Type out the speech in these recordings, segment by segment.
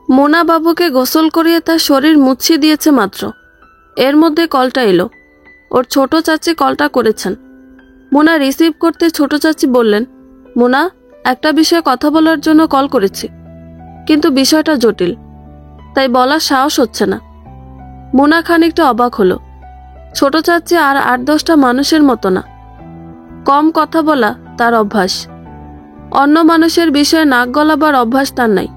মোনা বাবুকে গোসল করিয়ে তার শরীর মুছিয়ে দিয়েছে মাত্র, এর মধ্যে কলটা এলো। ওর ছোট চাচি কলটা করেছেন। মোনা রিসিভ করতে ছোট চাচি বললেন, মোনা, একটা বিষয়ে কথা বলার জন্য কল করেছি, কিন্তু বিষয়টা জটিল, তাই বলার সাহস হচ্ছে না। মোনা খানিকটা অবাক হলো। ছোট চাচি আর 8-10টা মানুষের মতো না, কম কথা বলা তার অভ্যাস। অন্য মানুষের বিষয়ে নাক গলাবার অভ্যাস তার নাই।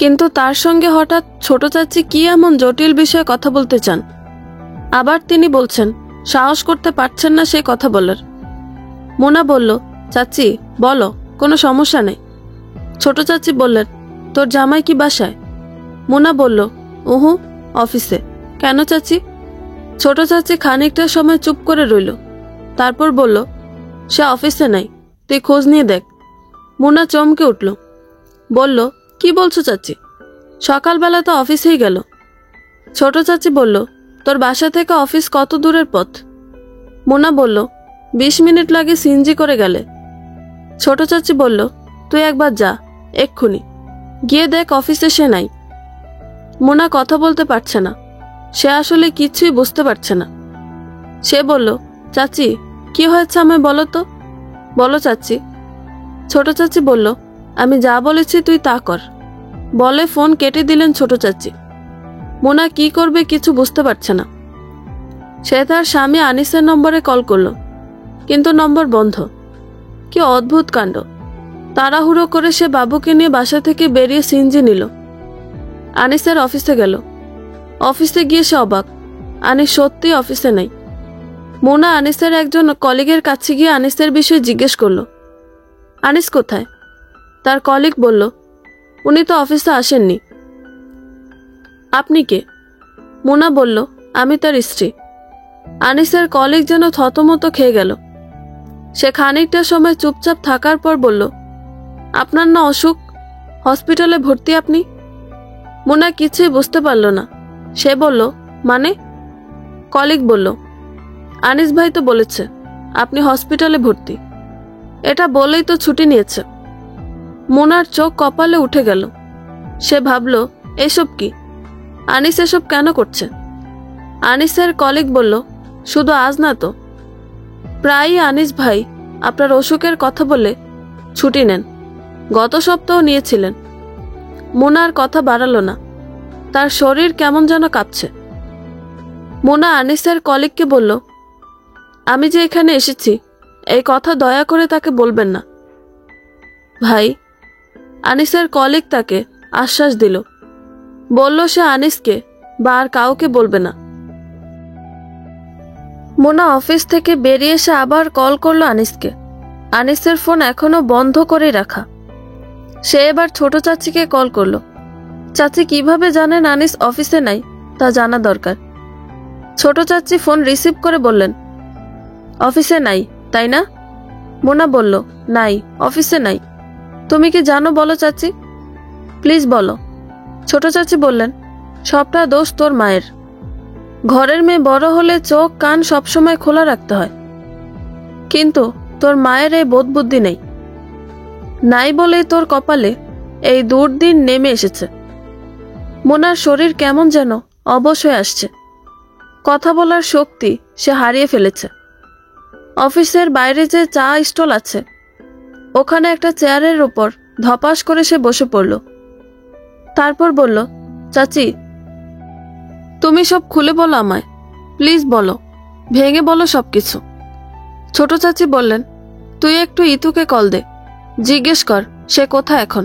কিন্তু তার সঙ্গে হঠাৎ ছোট চাচি কি এমন জটিল বিষয়ে কথা বলতে চান? আবার তিনি বলছেন সাহস করতে পারছেন না সে কথা বলার। মোনা বলল, চাচি বলো, কোনো সমস্যা নেই। ছোট চাচি বললেন, তোর জামাই কি বাসায়? মোনা বলল, উহু, অফিসে। কেন চাচি? ছোট চাচি খানিকটা সময় চুপ করে রইল, তারপর বলল, সে অফিসে নাই, তুই খোঁজ নিয়ে দেখ। মোনা চমকে উঠল, বলল, কি বলছো চাচি? সকালবেলা তো অফিসেই গেল। ছোট চাচি বলল, তোর বাসা থেকে অফিস কত দূরের পথ? মোনা বলল, 20 মিনিট লাগে সিএনজি করে গেলে। ছোট চাচি বলল, তুই একবার যা, এক্ষুনি গিয়ে দেখ অফিসে সে নাই। মোনা কথা বলতে পারছে না, সে আসলে কিছুই বুঝতে পারছে না। সে বলল, চাচি কি হয়েছে আমায় বলো তো। বলো চাচি। ছোট চাচি বলল, আমি যা বলেছি তুই তা কর। বলে ফোন কেটে দিলেন ছোট চাচি। মোনা কি করবে কিছু বুঝতে পারছে না। সে তার স্বামী আনিসের নম্বরে কল করল, কিন্তু নম্বর বন্ধ। কি অদ্ভুত কাণ্ড! তাড়াহুড়ো করে সে বাবুকে নিয়ে বাসা থেকে বেরিয়ে সিএনজি নিল। আনিসের অফিসে গেল। অফিসে গিয়ে সে অবাক, আনিস সত্যি অফিসে নেই। মোনা আনিসের একজন কলিগের কাছে গিয়ে আনিসের বিষয়ে জিজ্ঞেস করল, আনিস কোথায়? তার কলিগ বলল, উনি তো অফিসে আসেননি। আপনি কে? মোনা বলল, আমি তার স্ত্রী। আনিসের কলিগ যেন থতমত খেয়ে গেল। সে খানিকটা সময় চুপচাপ থাকার পর বলল, আপনার না অসুখ, হসপিটালে ভর্তি আপনি? মোনা কিছুই বুঝতে পারল না। সে বলল, মানে? কলিগ বলল, আনিস ভাই তো বলেছে আপনি হসপিটালে ভর্তি। এটা বলেই তো ছুটি নিয়েছে। মোনার চোখ কপালে উঠে গেল। সে ভাবল, এসব কি? আনিস এসব কেন করছে? আনিসের কলিগ বলল, শুধু আজ না তো, প্রায়ই আনিস ভাই আপনার অসুখের কথা বলে ছুটি নেন। গত সপ্তাহ নিয়েছিলেন। মোনার কথা বাড়ালো না, তার শরীর কেমন যেন কাঁপছে। মোনা আনিসের কলিগকে বলল, আমি যে এখানে এসেছি এই কথা দয়া করে তাকে বলবেন না। ভাই, আনিসের কলিগ তাকে আশ্বাস দিল, বলল সে আনিসকে বা আর কাউকে বলবে না। মোনা অফিস থেকে বেরিয়ে এসে আবার কল করলো আনিসকে। আনিসের ফোন এখনো বন্ধ করে রাখা। সে এবার ছোট চাচিকে কল করলো। চাচি কিভাবে জানেন আনিস অফিসে নাই তা জানা দরকার। ছোট চাচি ফোন রিসিভ করে বললেন, অফিসে নাই তাই না? মোনা বলল, নাই, অফিসে নাই। তুমি কি জানো বলো চাচি, প্লিজ বলো। ছোট চাচি বললেন, সবটা দোষ তোর মায়ের। ঘরের মেয়ে বড় হলে চোখ কান সবসময় খোলা রাখতে হয়, কিন্তু তোর মায়ের এই বোধ বুদ্ধি নেই। নাই বলেই তোর কপালে এই দুর্দিন নেমে এসেছে। মোনার শরীর কেমন যেন অবশ হয়ে আসছে। কথা বলার শক্তি সে হারিয়ে ফেলেছে। অফিসের বাইরে যে চা স্টল আছে, ওখানে একটা চেয়ারের উপর ধপাস করে সে বসে পড়ল। তারপর বলল, চাচি তুমি সব খুলে বলো আমায়, প্লিজ বলো, ভেঙে বলো সবকিছু। ছোট চাচি বললেন, তুই একটু ইতুকে কল দে, জিজ্ঞেস কর সে কোথায় এখন।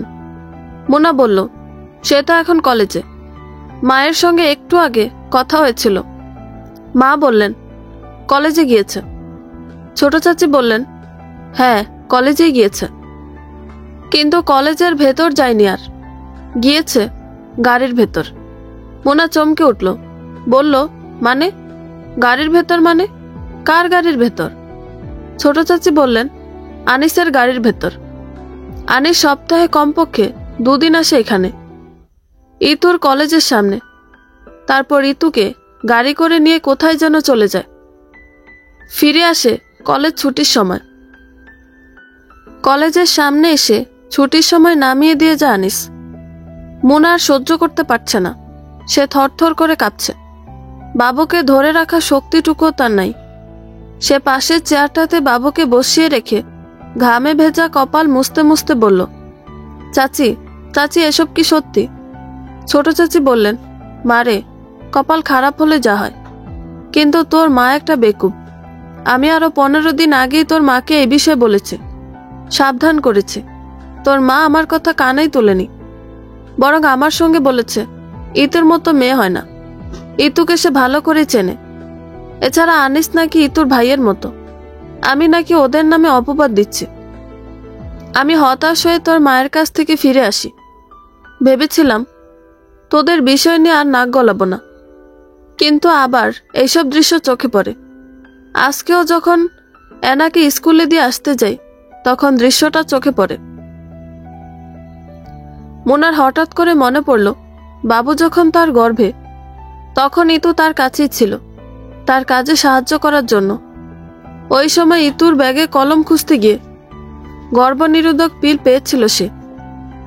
মোনা বলল, সে তো এখন কলেজে। মায়ের সঙ্গে একটু আগে কথা হয়েছিল। মা বললেন কলেজে গিয়েছে। ছোট চাচি বললেন, হ্যাঁ কলেজেই গিয়েছে, কিন্তু কলেজের ভেতর যায়নি, আর গিয়েছে গাড়ির ভেতর। মোনা চমকে উঠল, বলল, মানে? গাড়ির ভেতর মানে? কার গাড়ির ভেতর? ছোট চাচি বললেন, আনিসের গাড়ির ভেতর। আনিস সপ্তাহে কমপক্ষে 2 দিন আসে এখানে, ইতুর কলেজের সামনে। তারপর ইতুকে গাড়ি করে নিয়ে কোথায় যেন চলে যায়, ফিরে আসে কলেজ ছুটির সময়। কলেজের সামনে এসে ছুটির সময় নামিয়ে দিয়ে যায় আনিস। মোনা আর সহ্য করতে পারছে না, সে থরথর করে কাঁপছে। বাবুকে ধরে রাখা শক্তিটুকুও তার নাই। সে পাশের চেয়ারটাতে বাবুকে বসিয়ে রেখে ঘামে ভেজা কপাল মুছতে মুছতে বলল, চাচি, চাচি, এসব কি সত্যি? ছোট চাচি বললেন, মারে, কপাল খারাপ হলে যা হয়, কিন্তু তোর মা একটা বেকুব। আমি আরো 15 দিন আগেই তোর মাকে এই বিষয়ে বলেছি, সাবধান করেছি। তোর মা আমার কথা কানেই তোলেনি, বরং আমার সঙ্গে বলেছে ইতুর মতো মেয়ে হয় না, ইতুকে সে ভালো করে চেনে। এছাড়া আনিস নাকি ইতুর ভাইয়ের মতো, আমি নাকি ওদের নামে অপবাদ দিচ্ছি। আমি হতাশ হয়ে তোর মায়ের কাছ থেকে ফিরে আসি। ভেবেছিলাম তোদের বিষয় নিয়ে আর নাক গলাবো না, কিন্তু আবার এইসব দৃশ্য চোখে পড়ে। আজকেও যখন এনাকে স্কুলে দিয়ে আসতে যাই, তখন দৃশ্যটা চোখে পড়ে। মোনার হঠাৎ করে মনে পড়ল, বাবু যখন তার গর্ভে, তখন ইতু তার কাছেই ছিল, তার কাজে সাহায্য করার জন্য। ওই সময় ইতুর ব্যাগে কলম খুঁজতে গিয়ে গর্ভনিরোধক পিল পেয়েছিল সে,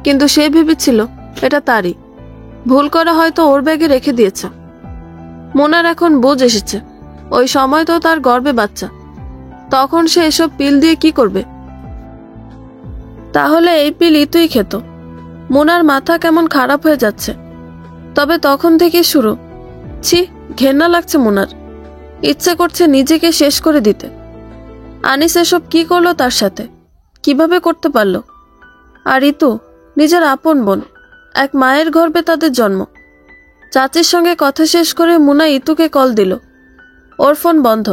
কিন্তু সে ভেবেছিল এটা তারই, ভুল করে হয়তো ওর ব্যাগে রেখে দিয়েছে। মোনার এখন বুঝ এসেছে, ওই সময় তো তার গর্ভে বাচ্চা, তখন সে এসব পিল দিয়ে কি করবে? তাহলে এই পিল ইতুই খেত। মোনার মাথা কেমন খারাপ হয়ে যাচ্ছে। তবে তখন থেকে শুরু, ছি, ঘেন্না লাগছে মোনার। ইচ্ছে করছে নিজেকে শেষ করে দিতে। আনিস এসব কি করলো তার সাথে? কিভাবে করতে পারল? আর ইতু, নিজের আপন বোন, এক মায়ের গর্ভে তাদের জন্ম। চাচির সঙ্গে কথা শেষ করে মুনা ইতুকে কল দিল। ওর ফোন বন্ধ।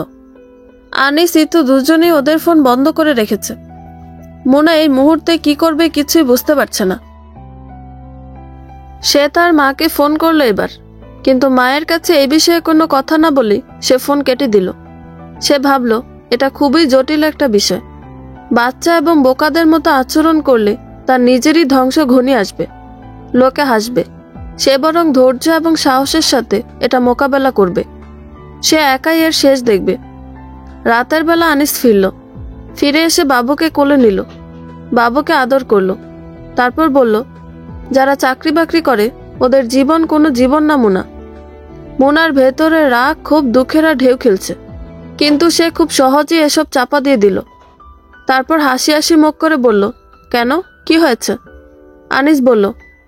আনিস, ইতু দুজনেই ওদের ফোন বন্ধ করে রেখেছে। মুনা এই মুহূর্তে কি করবে কিছুই বুঝতে পারছে না। সে তার মাকে ফোন করলো এবার, কিন্তু মায়ের কাছে এই বিষয়ে কোনো কথা না বলে সে ফোন কেটে দিল। সে ভাবল এটা খুবই জটিল একটা বিষয়। বাচ্চা এবং বোকাদের মতো আচরণ করলে তার নিজেরই ধ্বংস ঘনিয়ে আসবে, লোকে হাসবে। সে বরং ধৈর্য এবং সাহসের সাথে এটা মোকাবেলা করবে। সে একাই এর শেষ দেখবে। রাতের বেলা আনিস ফিরে এসে বাবুকে কোলে নিল, বাবুকে আদর করল। তারপর বলল, যারা চাকরি বাকরি করে ওদের জীবন কোনো জীবন না মুনা। মুনার ভেতরে রাগ, খুব দুঃখেরা ঢেউ খেলছে, কিন্তু সে খুব সহজেই এসব চাপা দিয়ে দিল। তারপর হাসি হাসি মুখ করে বলল, কেন, কি হয়েছে? আনিস বলল,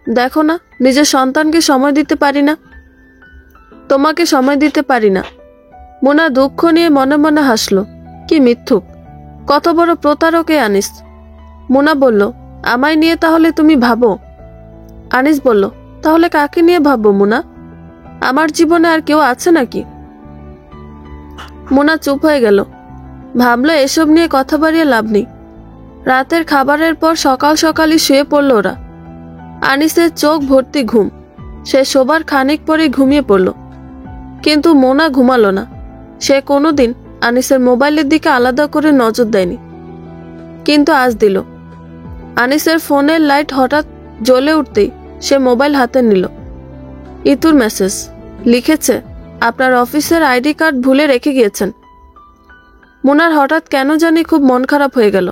দেখো না, নিজের সন্তানকে সময় দিতে পারি না, তোমাকে সময় দিতে পারি না। মুনা দুঃখ নিয়ে মনে মনে হাসল, কি মিথ্যুক, কত বড় প্রতারক এ আনিস। মুনা বলল, আমায় নিয়ে তাহলে তুমি ভাবো? আনিস বলল, তাহলে কাকে নিয়ে ভাববো মুনা? আমার জীবনে আর কেউ আছে নাকি? মুনা চুপ হয়ে গেল। ভাবলো এসব নিয়ে কথা বাড়িয়ে লাভ নেই। রাতের খাবারের পর সকাল সকালই শুয়ে পড়ল ওরা। আনিসের চোখ ভর্তি ঘুম। সে শোবার খানিক পরে ঘুমিয়ে পড়ল। কিন্তু মোনা ঘুমালো না। সে কোনোদিন আনিসের মোবাইলের দিকে আলাদা করে নজর দেয়নি, কিন্তু আজ দিল। আনিসের ফোনের লাইট হঠাৎ জ্বলে উঠতেই সে মোবাইল হাতে নিল। ইতুর মেসেজ লিখেছে, আপনার অফিসের আইডি কার্ড ভুলে রেখে গিয়েছেন। মুনার হঠাৎ কেন জানি খুব মন খারাপ হয়ে গেল।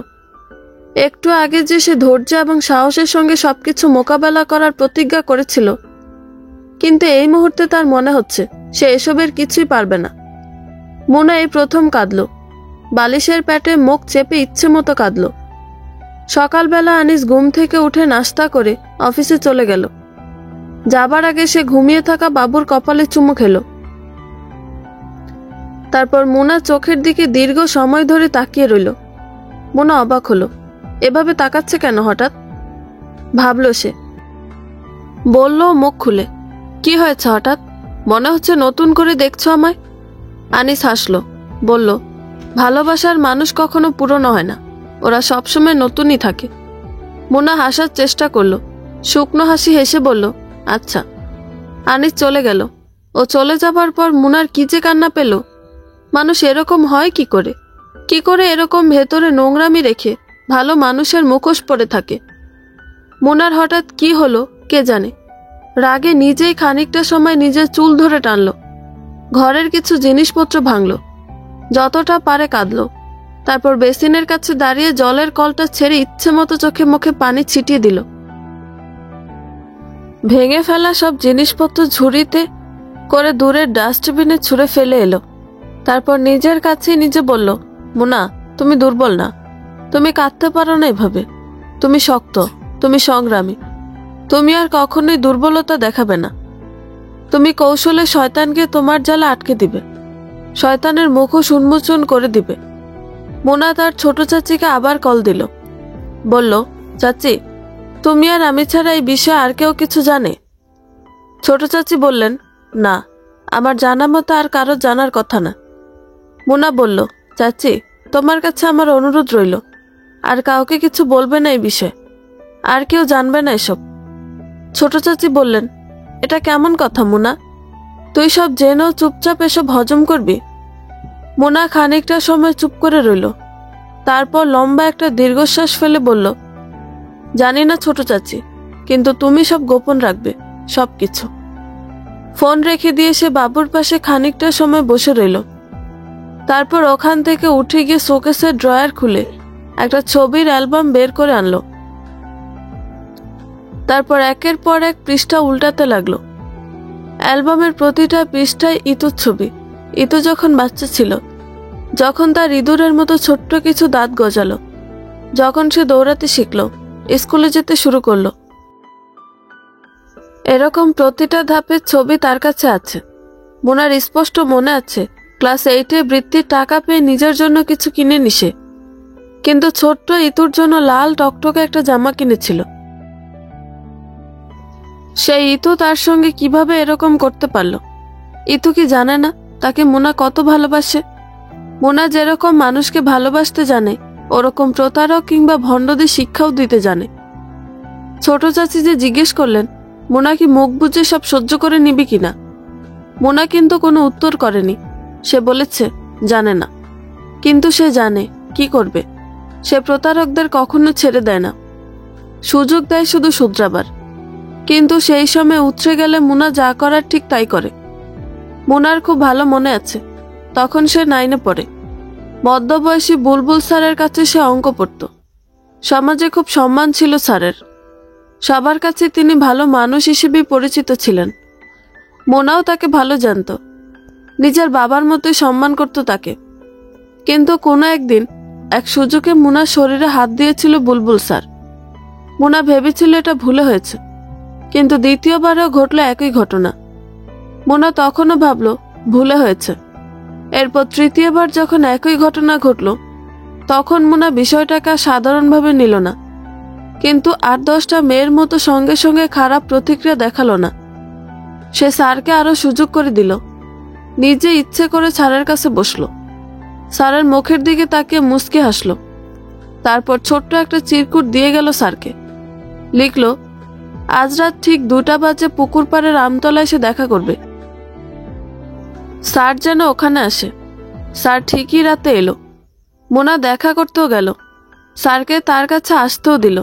একটু আগে যে সে ধৈর্য এবং সাহসের সঙ্গে সবকিছু মোকাবেলা করার প্রতিজ্ঞা করেছিল, কিন্তু এই মুহূর্তে তার মনে হচ্ছে সে এসবের কিছুই পারবে না। মুনা এই প্রথম কাঁদল। বালিশের পেটে মুখ চেপে ইচ্ছে মতো কাঁদল। সকালবেলা আনিস ঘুম থেকে উঠে নাস্তা করে অফিসে চলে গেল। যাবার আগে সে ঘুমিয়ে থাকা বাবুর কপালে চুমু খেল। তারপর মুনা চোখের দিকে দীর্ঘ সময় ধরে তাকিয়ে রইল। মুনা অবাক হলো, এভাবে তাকাচ্ছে কেন হঠাৎ? ভাবল সে। বলল মুখ খুলে, কি হয়েছে হঠাৎ? মনে হচ্ছে নতুন করে দেখছো আমায়। আনিস হাসল, বলল, ভালোবাসার মানুষ কখনো পুরনো হয় না, ওরা সবসময় নতুনই থাকে। মুনা হাসার চেষ্টা করল, শুকনো হাসি হেসে বলল, আচ্ছা। আনিস চলে গেল। ও চলে যাবার পর মুনার কি যে কান্না পেল। মানুষ এরকম হয় কি করে? কি করে এরকম ভেতরে নোংরামি রেখে ভালো মানুষের মুখোশ পরে থাকে? মুনার হঠাৎ কি হলো কে জানে। রাগে নিজেই খানিকটা সময় নিজের চুল ধরে টানল। ঘরের কিছু জিনিসপত্র ভাঙল। যতটা পারে কাঁদল। তারপর বেসিনের কাছে দাঁড়িয়ে জলের কলটা ছেড়ে ইচ্ছে মতো চোখে মুখে পানি ছিটিয়ে দিল। ভেঙে ফেলা সব জিনিসপত্র ঝুড়িতে করে দূরের ডাস্টবিনে ছুঁড়ে ফেলে এলো। তারপর নিজের কাছেই নিজে বলল, মোনা, তুমি দুর্বল না, তুমি কাঁদতে পারো না এভাবে, তুমি শক্ত, তুমি সংগ্রামী, তুমি আর কখনোই দুর্বলতা দেখাবে না। তুমি কৌশলে শয়তানকে তোমার জালে আটকে দিবে, শয়তানের মুখোশ উন্মোচন করে দিবে। মোনা তার ছোট চাচিকে আবার কল দিল, বলল, চাচি, তুমি আর আমি ছাড়া এই বিষয়ে আর কেউ কিছু জানে? ছোট চাচি বললেন, না, আমার জানা মতো আর কারো জানার কথা না। মোনা বলল, চাচি, তোমার কাছে আমার অনুরোধ রইল, আর কাউকে কিছু বলবে না এই বিষয়ে, আর কেউ জানবে না এসব। ছোট চাচি বললেন, এটা কেমন কথা মোনা? তুই সব জেনেও চুপচাপ এসব হজম করবি? মোনা খানিকটা সময় চুপ করে রইল, তারপর লম্বা একটা দীর্ঘশ্বাস ফেলে বলল, জানি না ছোট চাচি, কিন্তু তুমি সব গোপন রাখবে, সব কিছু। ফোন রেখে দিয়ে সে বাবুর পাশে খানিকটা সময় বসে রইল। তারপর ওখান থেকে উঠে গিয়ে শোকেসের ড্রয়ার খুলে একটা ছবির অ্যালবাম বের করে আনলো। তারপর একের পর এক পৃষ্ঠা উল্টাতে লাগলো। অ্যালবামের প্রতিটা পৃষ্ঠায় ইতুর ছবি। ইতু যখন বাচ্চা ছিল, যখন তার ইঁদুরের মতো ছোট্ট কিছু দাঁত গজালো, যখন সে দৌড়াতে শিখলো, স্কুলে যেতে শুরু করলো। এরকম প্রতিটা ধাপের ছবি তার কাছে আছে। মোনার স্পষ্ট মনে আছে, ক্লাস 8-এ বৃত্তির টাকা পেয়ে নিজের জন্য কিছু কিনে নিছে, কিন্তু ছোট্ট ইতুর জন্য লাল টকটকে একটা জামা কিনেছিল। সেই ইতু তার সঙ্গে কিভাবে এরকম করতে পারল? ইতু কি জানে না তাকে মোনা কত ভালোবাসে? মোনা যেরকম মানুষকে ভালোবাসতে জানে, ওরকম প্রতারক কিংবা ভণ্ডদের শিক্ষাও দিতে জানে। ছোট চাচি যে জিজ্ঞেস করলেন, মোনা কি মুখ বুজে সব সহ্য করে নিবি কিনা? মোনা কিন্তু কোনো উত্তর করেনি। সে বলেছে জানে না, কিন্তু সে জানে কি করবে। সে প্রতারকদের কখনো ছেড়ে দেয় না, সুযোগ দেয় শুধু শুধরাবার। কিন্তু সেই সময় উতরে গেলে মোনা যা করার ঠিক তাই করে। মোনার খুব ভালো মনে আছে, তখন সে 9-এ পড়ে। মধ্যবয়সী বুলবুল স্যারের কাছে সে অঙ্ক পড়ত। সমাজে খুব সম্মান ছিল স্যারের, সবার কাছে তিনি ভালো মানুষ হিসেবেই পরিচিত ছিলেন। মোনাও তাকে ভালো জানত, নিজের বাবার মতোই সম্মান করত তাকে। কিন্তু কোনো একদিন এক সুযোগে মোনার শরীরে হাত দিয়েছিল বুলবুল স্যার। মোনা ভেবেছিল এটা ভুলে হয়েছে, কিন্তু দ্বিতীয়বারেও ঘটল একই ঘটনা। মোনা তখনও ভাবল ভুলে হয়েছে। এরপর তৃতীয়বার যখন একই ঘটনা ঘটল, তখন মোনা বিষয়টাকে সাধারণভাবে নিল না, কিন্তু 8-10টা মেয়ের মতো সঙ্গে সঙ্গে খারাপ প্রতিক্রিয়া দেখালো না। সে স্যারকে আরো সুযোগ করে দিল, নিজে ইচ্ছে করে স্যারের কাছে বসলো, স্যারের মুখের দিকে তাকিয়ে মুচকি হাসলো। তারপর ছোট্ট একটা চিরকুট দিয়ে গেল স্যারকে, লিখল, আজ রাত ঠিক 2টা বাজে পুকুর পাড়ের আমতলায় সে দেখা করবে। স্যার যেন ওখানে আসে। স্যার ঠিকই রাতে এলো। মোনা দেখা করতেও গেল, স্যারকে তার কাছে আসতেও দিল,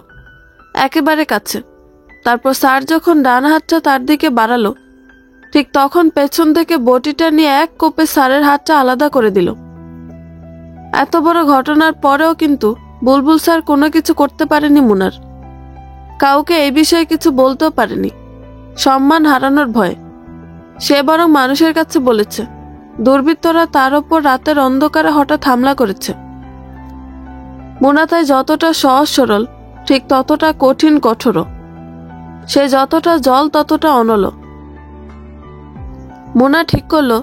একেবারে কাছে। তারপর স্যার যখন ডান হাতটা তার দিকে বাড়ালো, ঠিক তখন পেছন থেকে বটিটা নিয়ে এক কোপে স্যারের হাতটা আলাদা করে দিল। এত বড় ঘটনার পরেও কিন্তু বুলবুল স্যার কোনো কিছু করতে পারেনি মোনার। কাউকে এই বিষয়ে কিছু বলতেও পারেনি, সম্মান হারানোর ভয়ে। সে বরং মানুষের কাছে বলেছে দুর্বৃত্তরা তার ওপর রাতের অন্ধকারে হঠাৎ হামলা করেছে। মোনা তাই যতটা সহজ সরল, ঠিক ততটা কঠিন কঠোর। সে যতটা জল ততটা অনল। মোনা ঠিক করলো,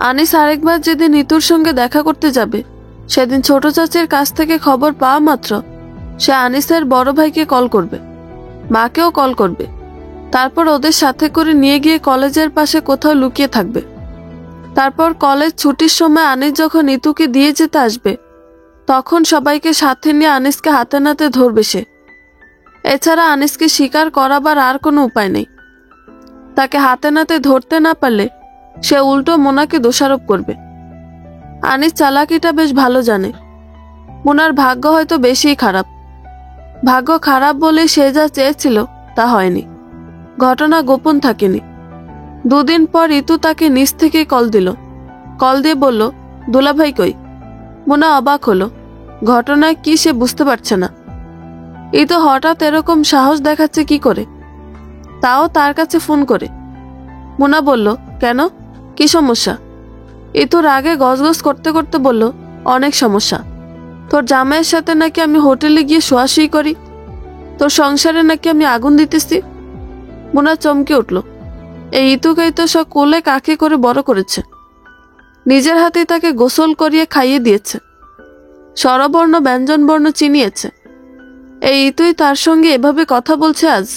আনিস আরেকবার যেদিন নিতুর সঙ্গে দেখা করতে যাবে, সেদিন ছোট চাচির কাছ থেকে খবর পাওয়া মাত্র সে আনিসের বড় ভাইকে কল করবে, মাকেও কল করবে। তারপর ওদের সাথে করে নিয়ে গিয়ে কলেজের পাশে কোথাও লুকিয়ে থাকবে। তারপর কলেজ ছুটির সময় আনিস যখন নিতুকে দিয়ে যেতে আসবে, তখন সবাইকে সাথে নিয়ে আনিসকে হাতে নাতে ধরবে সে। এছাড়া আনিসকে স্বীকার করাবার আর কোনো উপায় নেই। তাকে হাতে নাতে ধরতে না পারলে সে উল্টো মোনাকে দোষারোপ করবে। আনিস চালাকিটা বেশ ভালো জানে। মোনার ভাগ্য হয়তো বেশিই খারাপ। ভাগ্য খারাপ বলে সে যা চেয়েছিল তা হয়নি, ঘটনা গোপন থাকেনি। 2 দিন পর ইতু তাকে নিচ থেকে কল দিল। কল দিয়ে বলল, দুলাভাই কই? মোনা অবাক হলো, ঘটনা কি সে বুঝতে পারছে না। ইতু হঠাৎ এরকম সাহস দেখাচ্ছে কি করে, তাও তার কাছে ফোন করে। মোনা বলল, কেন, কি সমস্যা? ইতু রাগে গজগজ করতে করতে বলল, অনেক সমস্যা। তোর জামাইয়ের সাথে নাকি আমি হোটেলে গিয়ে শোয়াশুয়ি করি, তোর সংসারে নাকি আমি আগুন দিতেছি। মোনা চমকে উঠল। এই ইতুকেই তো সব কোলে কাকে করে বড় করেছে, নিজের হাতে তাকে গোসল করিয়ে খাইয়ে দিয়েছে, স্বরবর্ণ ব্যঞ্জনবর্ণ চিনিয়েছে। এই ইতুই তার সঙ্গে এভাবে কথা বলছে আজ।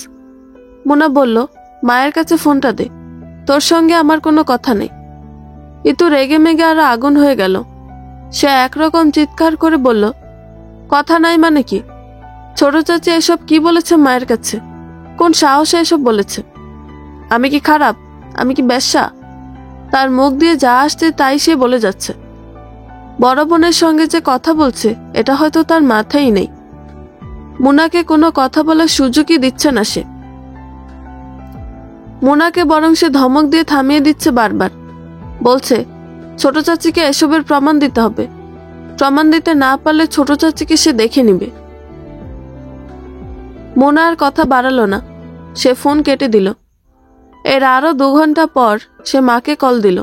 মোনা বলল, মায়ের কাছে ফোনটা দে, তোর সঙ্গে আমার কোনো কথা নেই। ইতু রেগে মেগে আরো আগুন হয়ে গেল। সে একরকম চিৎকার করে বলল, কথা নাই মানে কি? ছোট চাচি এসব কি বলেছে মায়ের কাছে? কোন সাহসে এসব বলেছে? আমি কি খারাপ? আমি কি বেশ্যা? তার মুখ দিয়ে যা আসছে তাই সে বলে যাচ্ছে। বড় বোনের সঙ্গে যে কথা বলছে এটা হয়তো তার মাথায় নেই। মোনাকে কোনো কথা বলার সুযোগই দিচ্ছে না সে। মোনাকে বরং সে ধমক দিয়ে থামিয়ে দিচ্ছে বারবার। বলছে, ছোট চাচিকে এসবের প্রমাণ দিতে হবে, প্রমাণ দিতে না পারলে ছোট চাচিকে সে দেখে নিবে। মোনা আর কথা বাড়ালো না, সে ফোন কেটে দিল। এর আরো 2 ঘন্টা পর সে মাকে কল দিল।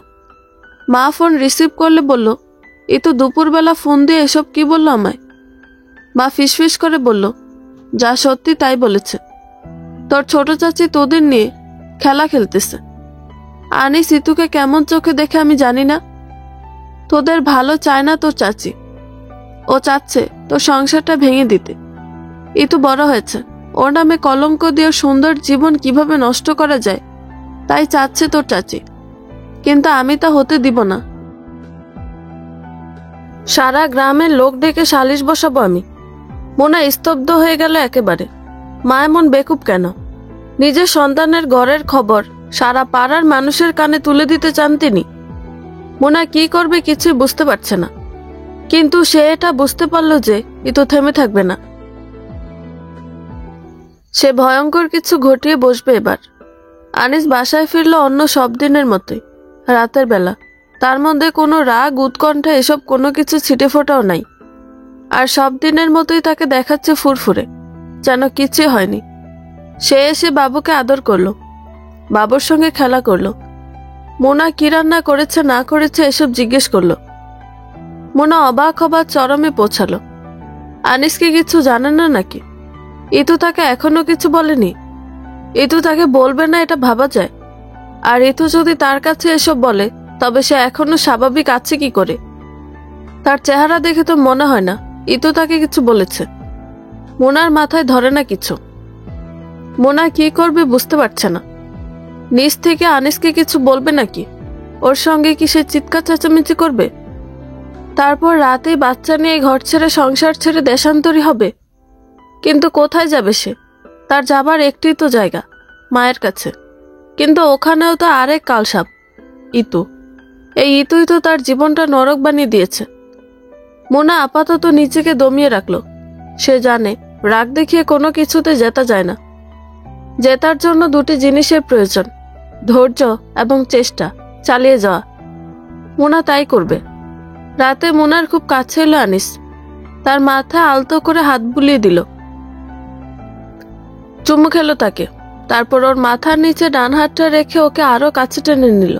মা ফোন রিসিভ করলে বলল, ইতু দুপুরবেলা ফোন দিয়ে এসব কি বলল আমায়। মা ফিসফিস করে বলল, যা সত্যি তাই বলেছে। তোর ছোট চাচি তোদের নিয়ে খেলা খেলতেছে। আনিস ইতুকে কেমন চোখে দেখে আমি জানি না। তোদের ভালো চায় না তোর চাচি, ও চাচ্ছে তোর সংসারটা ভেঙে দিতে। ইতু বড় হয়েছে, ওর নামে কলঙ্ক দিয়ে সুন্দর জীবন কিভাবে নষ্ট করা যায় তাই চাচ্ছে তোর চাচি, কিন্তু আমি তা হতে দিব না। সারা গ্রামের লোক ডেকে সালিশ বসাবো আমি। মোনা স্তব্ধ হয়ে গেল একেবারে। মা এমন বেকুব কেন? নিজের সন্তানের ঘরের খবর সারা পাড়ার মানুষের কানে তুলে দিতে চান তিনি। মোনা কি করবে কিছুই বুঝতে পারছে না, কিন্তু সে এটা বুঝতে পারল যে ইতু থেমে থাকবে না। সে ভয়ঙ্কর কিছু ঘটিয়ে বসবে এবার। আনিস বাসায় ফিরল অন্য সব দিনের মতোই, রাতের বেলা। তার মধ্যে কোনো রাগ উৎকণ্ঠা এসব কোনো কিছু ছিটে ফোটাও নাই। আর সব দিনের মতোই তাকে দেখাচ্ছে ফুরফুরে, যেন কিছুই হয়নি। সে এসে বাবুকে আদর করলো, বাবুর সঙ্গে খেলা করলো। মোনা কি রান্না করেছে না করেছে এসব জিজ্ঞেস করলো। মোনা অবাক হবার চরমে পৌঁছালো। আনিস কি কিছু জানে না নাকি? ইতু তাকে এখনো কিছু বলেনি? ইতু তাকে বলবে না এটা ভাবা যায়? আর ইতু যদি তার কাছে এসব বলে তবে সে এখনো স্বাভাবিক আছে কি করে? তার চেহারা দেখে তো মনে হয় না ইতু তাকে কিছু বলেছে। মোনার মাথায় ধরে না কিছু। মোনা কি করবে বুঝতে পারছে না। নিজ থেকে আনিসকে কিছু বলবে নাকি? ওর সঙ্গে কি সে চিৎকার চেঁচামেচি করবে? তারপর রাতেই বাচ্চা নিয়ে ঘর ছেড়ে সংসার ছেড়ে দেশান্তরী হবে। কিন্তু কোথায় যাবে সে? তার যাবার একটি তো জায়গা, মায়ের কাছে। কিন্তু ওখানেও তো আরেক কালসাপ, ইতু। এই ইতুই তো তার জীবনটা নরক বানিয়ে দিয়েছে। মোনা আপাতত নিজেকে দমিয়ে রাখলো। সে জানে রাগ দেখিয়ে কোনো কিছুতে জেতা যায় না। জেতার জন্য 2টি জিনিসের প্রয়োজন, ধৈর্য এবং চেষ্টা, চালিয়ে যাওয়া। মোনা তাই করবে। রাতে মোনার খুব কাছে এলো আনিস। তার মাথায় আলতো করে হাত বুলিয়ে দিল, চুমু খেলো তাকে। তারপর ওর মাথার নিচে ডান হাতটা রেখে ওকে আরো কাছে টেনে নিল।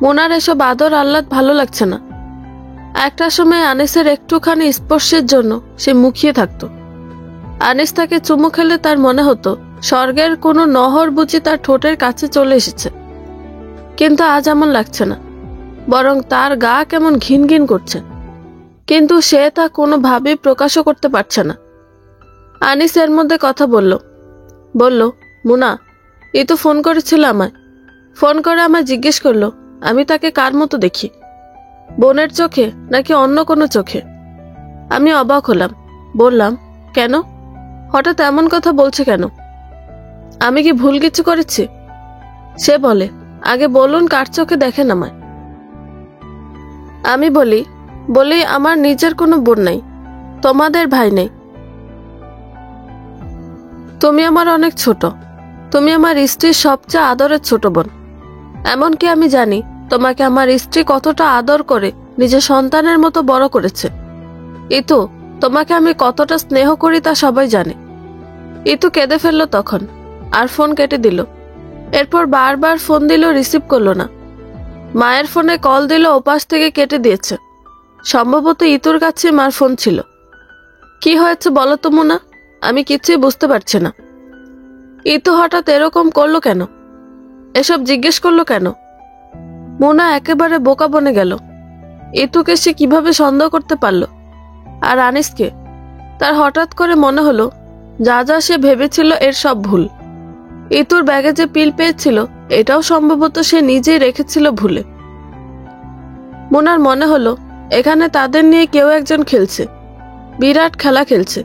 মোনার এসব আদর আহ্লাদ ভালো লাগছে না। একটা সময় আনিসের একটুখানি স্পর্শের জন্য সে মুখিয়ে থাকতো। আনিস তাকে চুমু খেলে তার মনে হতো স্বর্গের কোনো নহর বুঝি তার ঠোঁটের কাছে চলে এসেছে। কিন্তু আজ এমন লাগছে না, বরং তার গা কেমন ঘিন ঘিন করছে। কিন্তু সে তা কোনোভাবেই প্রকাশও করতে পারছে না। আনিস এর মধ্যে কথা বলল, মুনা, এই তো ফোন করেছিল আমায়। ফোন করে আমায় জিজ্ঞেস করলো আমি তাকে কার মতো দেখি, বোনের চোখে নাকি অন্য কোনো চোখে। আমি অবাক হলাম, বললাম, কেন? হঠাৎ এমন কথা বলছে কেন? আমি কি ভুল কিছু করেছি? সে বলে, আগে বলুন কার চোখে দেখেন আমায়। আমি বলি আমার নিজের কোনো বোন নাই, তোমাদের ভাই নেই। তুমি আমার অনেক ছোট, তুমি আমার স্ত্রীর সবচেয়ে আদরের ছোট বোন। এমনকি আমি জানি তোমাকে আমার স্ত্রী কতটা আদর করে নিজের সন্তানের মতো বড় করেছে। ইতু, তোমাকে আমি কতটা স্নেহ করি তা সবাই জানে। ইতু কেঁদে ফেললো তখন, আর ফোন কেটে দিল। এরপর বারবার ফোন দিল, রিসিভ করলো না। মায়ের ফোনে কল দিল, ওপাশ থেকে কেটে দিয়েছে। সম্ভবত ইতুর কাছে মার ফোন ছিল। কি হয়েছে বলো তো মোনা, আমি কিছুই বুঝতে পারছি না। ইতু হঠাৎ এরকম করলো কেন, এসব জিজ্ঞেস করলো কেন? মোনা একেবারে বোকা বনে গেল। ইতুকে সে কিভাবে সন্দেহ করতে পারল? আর আনিসকে? তার হঠাৎ করে মনে হলো যা যা সে ভেবেছিল এর সব ভুল। ইতুর ব্যাগে যে পিল পেয়েছিল এটাও সম্ভবত সে নিজেই রেখেছিল ভুলে। মোনার মনে হলো এখানে তাদের নিয়ে কেউ একজন খেলছে, বিরাট খেলা খেলছে।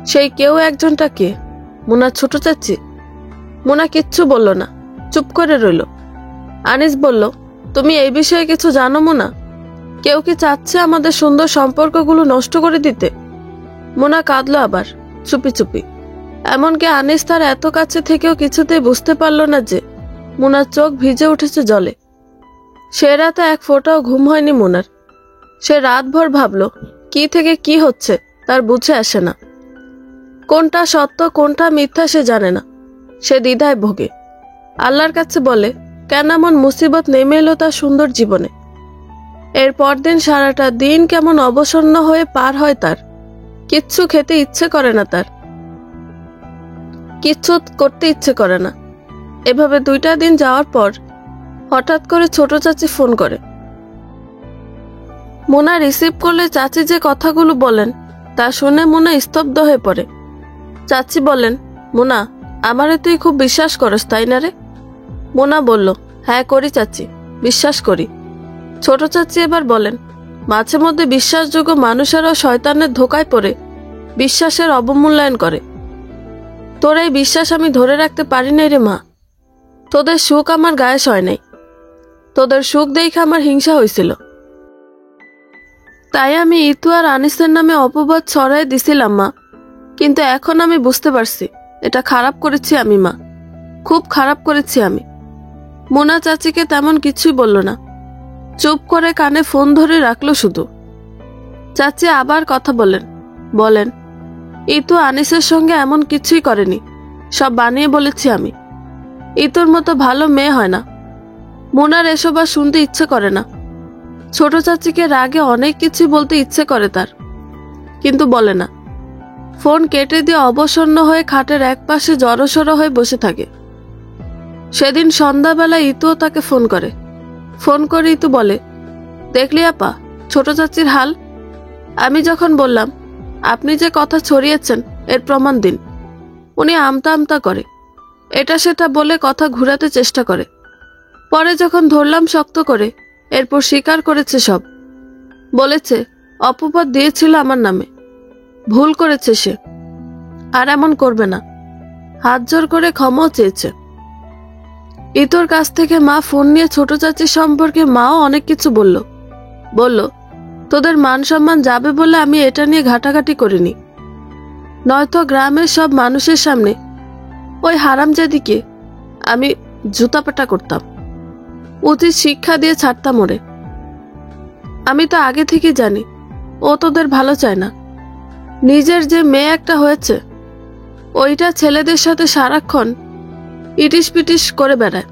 সেই কেউ একজনটা কে? মোনার ছোট চাচি? মোনা কিচ্ছু বলল না, চুপ করে রইল। আনিস বলল, তুমি এই বিষয়ে কিছু জানো মোনা? কেউ কি চাচ্ছে আমাদের সুন্দর সম্পর্কগুলো নষ্ট করে দিতে? মোনা কাঁদলো আবার, চুপি চুপি। এমনকি আনিস তার এত কাছে থেকেও কিছুতেই বুঝতে পারল না যে মোনার চোখ ভিজে উঠেছে জলে। সে রাতে এক ফোঁটাও ঘুম হয়নি মোনার। সে রাতভর ভাবল, কি থেকে কি হচ্ছে তার বুঝে আসে না। কোনটা সত্য কোনটা মিথ্যা সে জানে না। সে দ্বিধায় ভোগে। আল্লাহর কাছে বলে, কেন এমন মুসিবত নেমে এলো তার সুন্দর জীবনে। এর পরদিন সারাটা দিন কেমন অবসন্ন হয়ে পার হয় তার। কিচ্ছু খেতে ইচ্ছে করে না তার, কিচ্ছু করতে ইচ্ছে করে না। এভাবে 2টা দিন যাওয়ার পর হঠাৎ করে ছোট চাচি ফোন করে। মোনা রিসিভ করলে চাচি যে কথাগুলো বলেন তা শুনে মোনা স্তব্ধ হয়ে পড়ে। চাচি বলেন, মোনা, আমারে তুই খুব বিশ্বাস করস তাই না রে? মোনা বলল, হ্যাঁ করি চাচি, বিশ্বাস করি। ছোট চাচি এবার বলেন, মাঝে মধ্যে বিশ্বাসযোগ্য মানুষেরাও শয়তানের ধোকায় পড়ে বিশ্বাসের অবমূল্যায়ন করে। তোর এই বিশ্বাস আমি ধরে রাখতে পারি নাই রে মা। তোদের সুখ আমার গায়ে সয় নাই। তোদের সুখ দেখে আমার হিংসা হয়েছিল। তাই আমি ইতু আর আনিসের নামে অপবাদ ছড়াই দিছিলাম মা। কিন্তু এখন আমি বুঝতে পারছি এটা খারাপ করেছি আমি মা, খুব খারাপ করেছি আমি। মোনা চাচিকে তেমন কিছুই বলল না, চুপ করে কানে ফোন ধরে রাখলো শুধু। চাচি আবার কথা বলেন, ইতু আনিসের সঙ্গে এমন কিছুই করেনি, সব বানিয়ে বলেছি আমি। ইতুর মতো ভালো মেয়ে হয় না। মোনার এসব আর শুনতে ইচ্ছে করে না। ছোট চাচিকে রাগে অনেক কিছু বলতে ইচ্ছে করে তার, কিন্তু বলে না। ফোন কেটে দিয়ে অবসন্ন হয়ে খাটের একপাশে জড়সড় হয়ে বসে থাকে। সেদিন সন্ধ্যাবেলা ইতুও তাকে ফোন করে ইতু বলে, দেখলি আপা ছোট চাচির হাল? আমি যখন বললাম আপনি যে কথা ছড়িয়েছেন এর প্রমাণ দিন, উনি আমতা আমতা করে, এটা সেটা বলে কথা ঘুরাতে চেষ্টা করে। পরে যখন ধরলাম শক্ত করে, এরপর স্বীকার করেছে সব। বলেছে অপবাদ দিয়েছিল আমার নামে, ভুল করেছে সে, আর এমন করবে না। হাত জোর করে ক্ষমাও চেয়েছে। ইতোর কাছ থেকে মা ফোন নিয়ে ছোট চাচির সম্পর্কে মাও অনেক কিছু বলল তোদের মান সম্মান যাবে বলে আমি এটা নিয়ে ঘাটাঘাটি করিনি, নয়তো গ্রামের সব মানুষের সামনে ওই হারামজাদিকে আমি জুতাপেটা করতাম, উচিত শিক্ষা দিয়ে ছাড়তাম ওরে। আমি তো আগে থেকে জানি ও তোদের ভালো চায় না। নিজের যে মেয়ে একটা হয়েছে ওইটা ছেলেদের সাথে সারাক্ষণ ইটিস পিটিস করে বেড়ায়,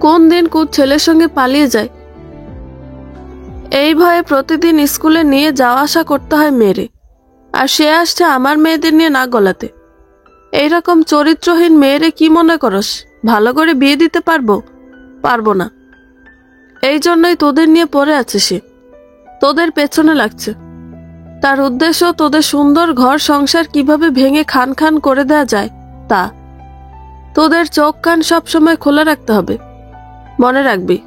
কোন দিন কোন ছেলের সঙ্গে পালিয়ে যায়। এই ভয়ে প্রতিদিন স্কুলে নিয়ে যাওয়া আসা করতে হয় মেয়েরে, আর সে আসছে আমার মেয়েদের নিয়ে নাক গলাতে। এইরকম চরিত্রহীন মেয়েরে কি মনে করস ভালো করে বিয়ে দিতে পারবো না। এই জন্যই তোদের নিয়ে পড়ে আছে সে, তোদের পেছনে লাগছে। তার উদ্দেশ্য তোদের সুন্দর ঘর সংসার কিভাবে ভেঙে খান খান করে দেয়া যায় তা। তোদের চোখ কান সবসময় খোলা রাখতে হবে। মনে রাখবি,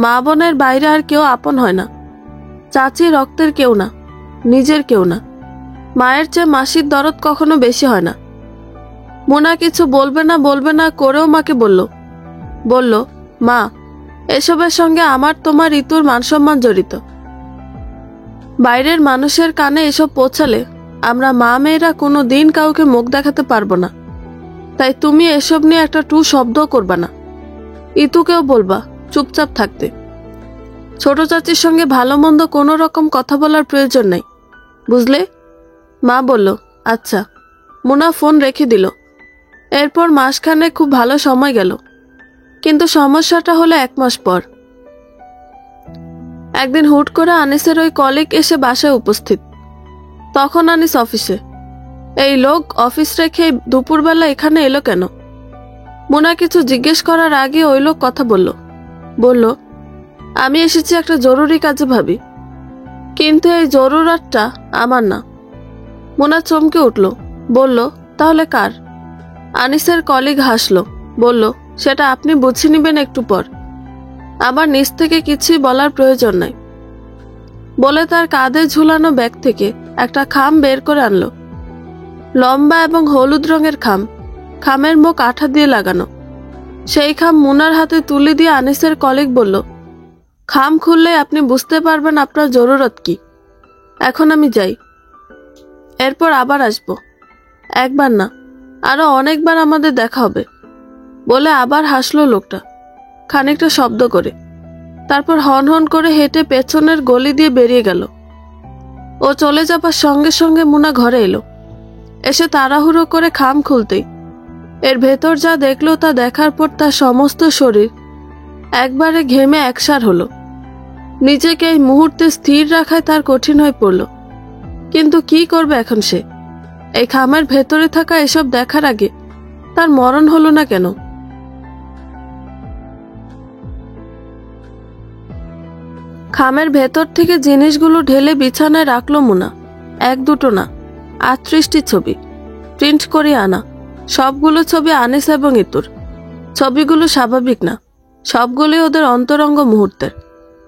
মা বোনের বাইরে আর কেউ আপন হয় না। চাচি রক্তের কেউ না, নিজের কেউ না। মায়ের চেয়ে মাসির দরদ কখনো বেশি হয় না। মোনা কিছু বলবে না করেও মাকে বলল, মা এসবের সঙ্গে আমার তোমার ঋতুর মানসম্মান জড়িত। বাইরের মানুষের কানে এসব পৌঁছালে আমরা মা মেয়েরা কোনো দিন কাউকে মুখ দেখাতে পারবো না। তাই তুমি এসব নিয়ে একটা টু শব্দও করবা না। ইতুকেও বলবা চুপচাপ থাকতে। ছোট চাচির সঙ্গে ভালো মন্দ কোনো রকম কথা বলার প্রয়োজন নেই, বুঝলে? মা বলল, আচ্ছা। মুনা ফোন রেখে দিল। এরপর মাসখানে খুব ভালো সময় গেল, কিন্তু সমস্যাটা হলো 1 মাস পর। একদিন হুট করে আনিসের ওই কলিগ এসে বাসায় উপস্থিত। তখন আনিস অফিসে। এই লোক অফিস রেখে দুপুরবেলা এখানে এলো কেন? মুনা কিছু জিজ্ঞেস করার আগে ওই লোক কথা বলল, আমি এসেছি একটা জরুরি কাজে ভাবি, কিন্তু এই জরুরতটা আমার না। মুনা চমকে উঠল, বলল, তাহলে কার? আনিসের কলিগ হাসলো, বলল, সেটা আপনি বুঝে নিবেন একটু পর, আমার নিজ থেকে কিছুই বলার প্রয়োজন নাই। বলে তার কাঁধে ঝুলানো ব্যাগ থেকে একটা খাম বের করে আনলো। লম্বা এবং হলুদ রঙের খাম, খামের মুখ আঠা দিয়ে লাগানো। সেই খাম মুনার হাতে তুলে দিয়ে আনিসের কলিগ বলল, খাম খুললে আপনি বুঝতে পারবেন আপনার জরুরত কি। এখন আমি যাই, এরপর আবার আসব, একবার না আরো অনেকবার আমাদের দেখা হবে। বলে আবার হাসলো লোকটা, খানিকটা শব্দ করে। তারপর হন হন করে হেঁটে পেছনের গলি দিয়ে বেরিয়ে গেল। ও চলে যাবার সঙ্গে সঙ্গে মুনা ঘরে এলো। এসে তাড়াহুড়ো করে খাম খুলতেই এর ভেতর যা দেখলো তা দেখার পর তার সমস্ত শরীর একবারে ঘেমে একসার হলো। নিজেকে এই মুহূর্তে স্থির রাখায় তার কঠিন হয়ে পড়ল। কিন্তু কি করবে এখন সে? এই খামের ভেতরে থাকা এসব দেখার আগে তার মরণ হলো না কেন? খামের ভেতর থেকে জিনিসগুলো ঢেলে বিছানায় রাখলো মুনা। 1-2 না, 38টি ছবি প্রিন্ট করে আনা। সবগুলো ছবি আনিস এবং ইতুর। ছবিগুলো স্বাভাবিক না, সবগুলোই ওদের অন্তরঙ্গ মুহূর্তের।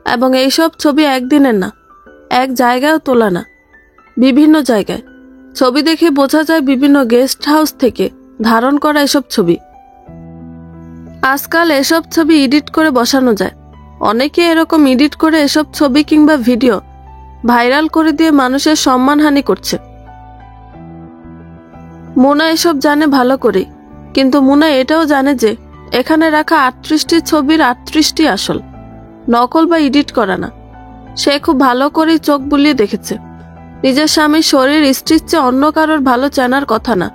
এবং এইসব ছবি একদিনের না, এক জায়গায়ও তোলা না, বিভিন্ন জায়গায়। ছবি দেখে বোঝা যায় বিভিন্ন গেস্ট হাউস থেকে ধারণ করা এসব ছবি। আজকাল এসব ছবি এডিট করে বসানো যায়। অনেকে এরকম এডিট করে এসব ছবি কিংবা ভিডিও ভাইরাল করে দিয়ে মানুষের সম্মানহানি করছে। মুনা এসব জানে ভালো করে, কিন্তু মুনা এটাও জানে যে এখানে রাখা 38টি ছবির 38টি আসল, নকল বা এডিট করা না। সে খুব ভালো করেই চোখ বুলিয়ে দেখেছে। নিজের স্বামীর শরীর স্ত্রীর চেয়ে অন্য কারোর ভালো চেনার কথা না।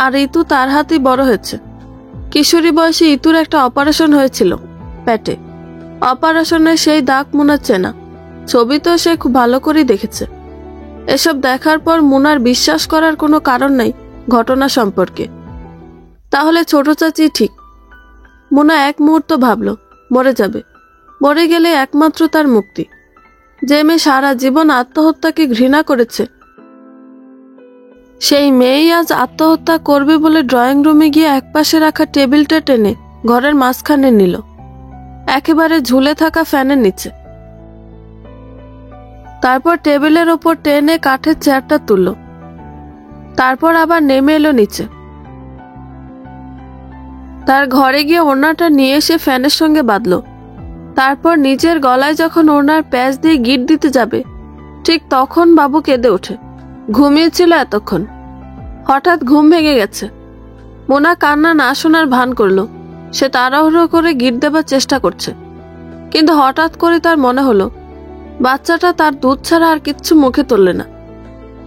আর ইতু তার হাতেই বড় হয়েছে। কিশোরী বয়সে ইতুর একটা অপারেশন হয়েছিল পেটে। অপারেশনের সেই দাগ মুনার চেনা। ছবি তো সে খুব ভালো করেই দেখেছে। এসব দেখার পর মুনার বিশ্বাস করার কোনো কারণ নাই ঘটনা সম্পর্কে। তাহলে ছোট চাচি ঠিক। মুনা এক মুহূর্ত ভাবল, মরে যাবে, মরে গেলে একমাত্র তার মুক্তি। যে মেয়ে সারা জীবন আত্মহত্যাকে ঘৃণা করেছে, সেই মেয়েই আজ আত্মহত্যা করবে বলে ড্রয়িং রুমে গিয়ে একপাশে রাখা টেবিলটা টেনে ঘরের মাঝখানে নিল, একেবারে ঝুলে থাকা ফ্যানের নিচে। তারপর টেবিলের ওপর টেনে কাঠের চেয়ারটা তুলল। তারপর আবার নেমে এলো নিচে। তার ঘরে গিয়ে ওড়নাটা নিয়ে এসে ফ্যানের সঙ্গে বাঁধল। তারপর নিজের গলায় যখন ওড়নার প্যাচ দিয়ে গিট দিতে যাবে, ঠিক তখন বাবু কেঁদে ওঠে। ঘুমিয়েছিল এতক্ষণ, হঠাৎ ঘুম ভেঙে গেছে। মোনা কান্না না শোনার ভান করল। সে তাড়াহুড়ো করে গিট দেবার চেষ্টা করছে, কিন্তু হঠাৎ করে তার মনে হলো বাচ্চাটা তার দুধ ছাড়া আর কিচ্ছু মুখে তুললে না।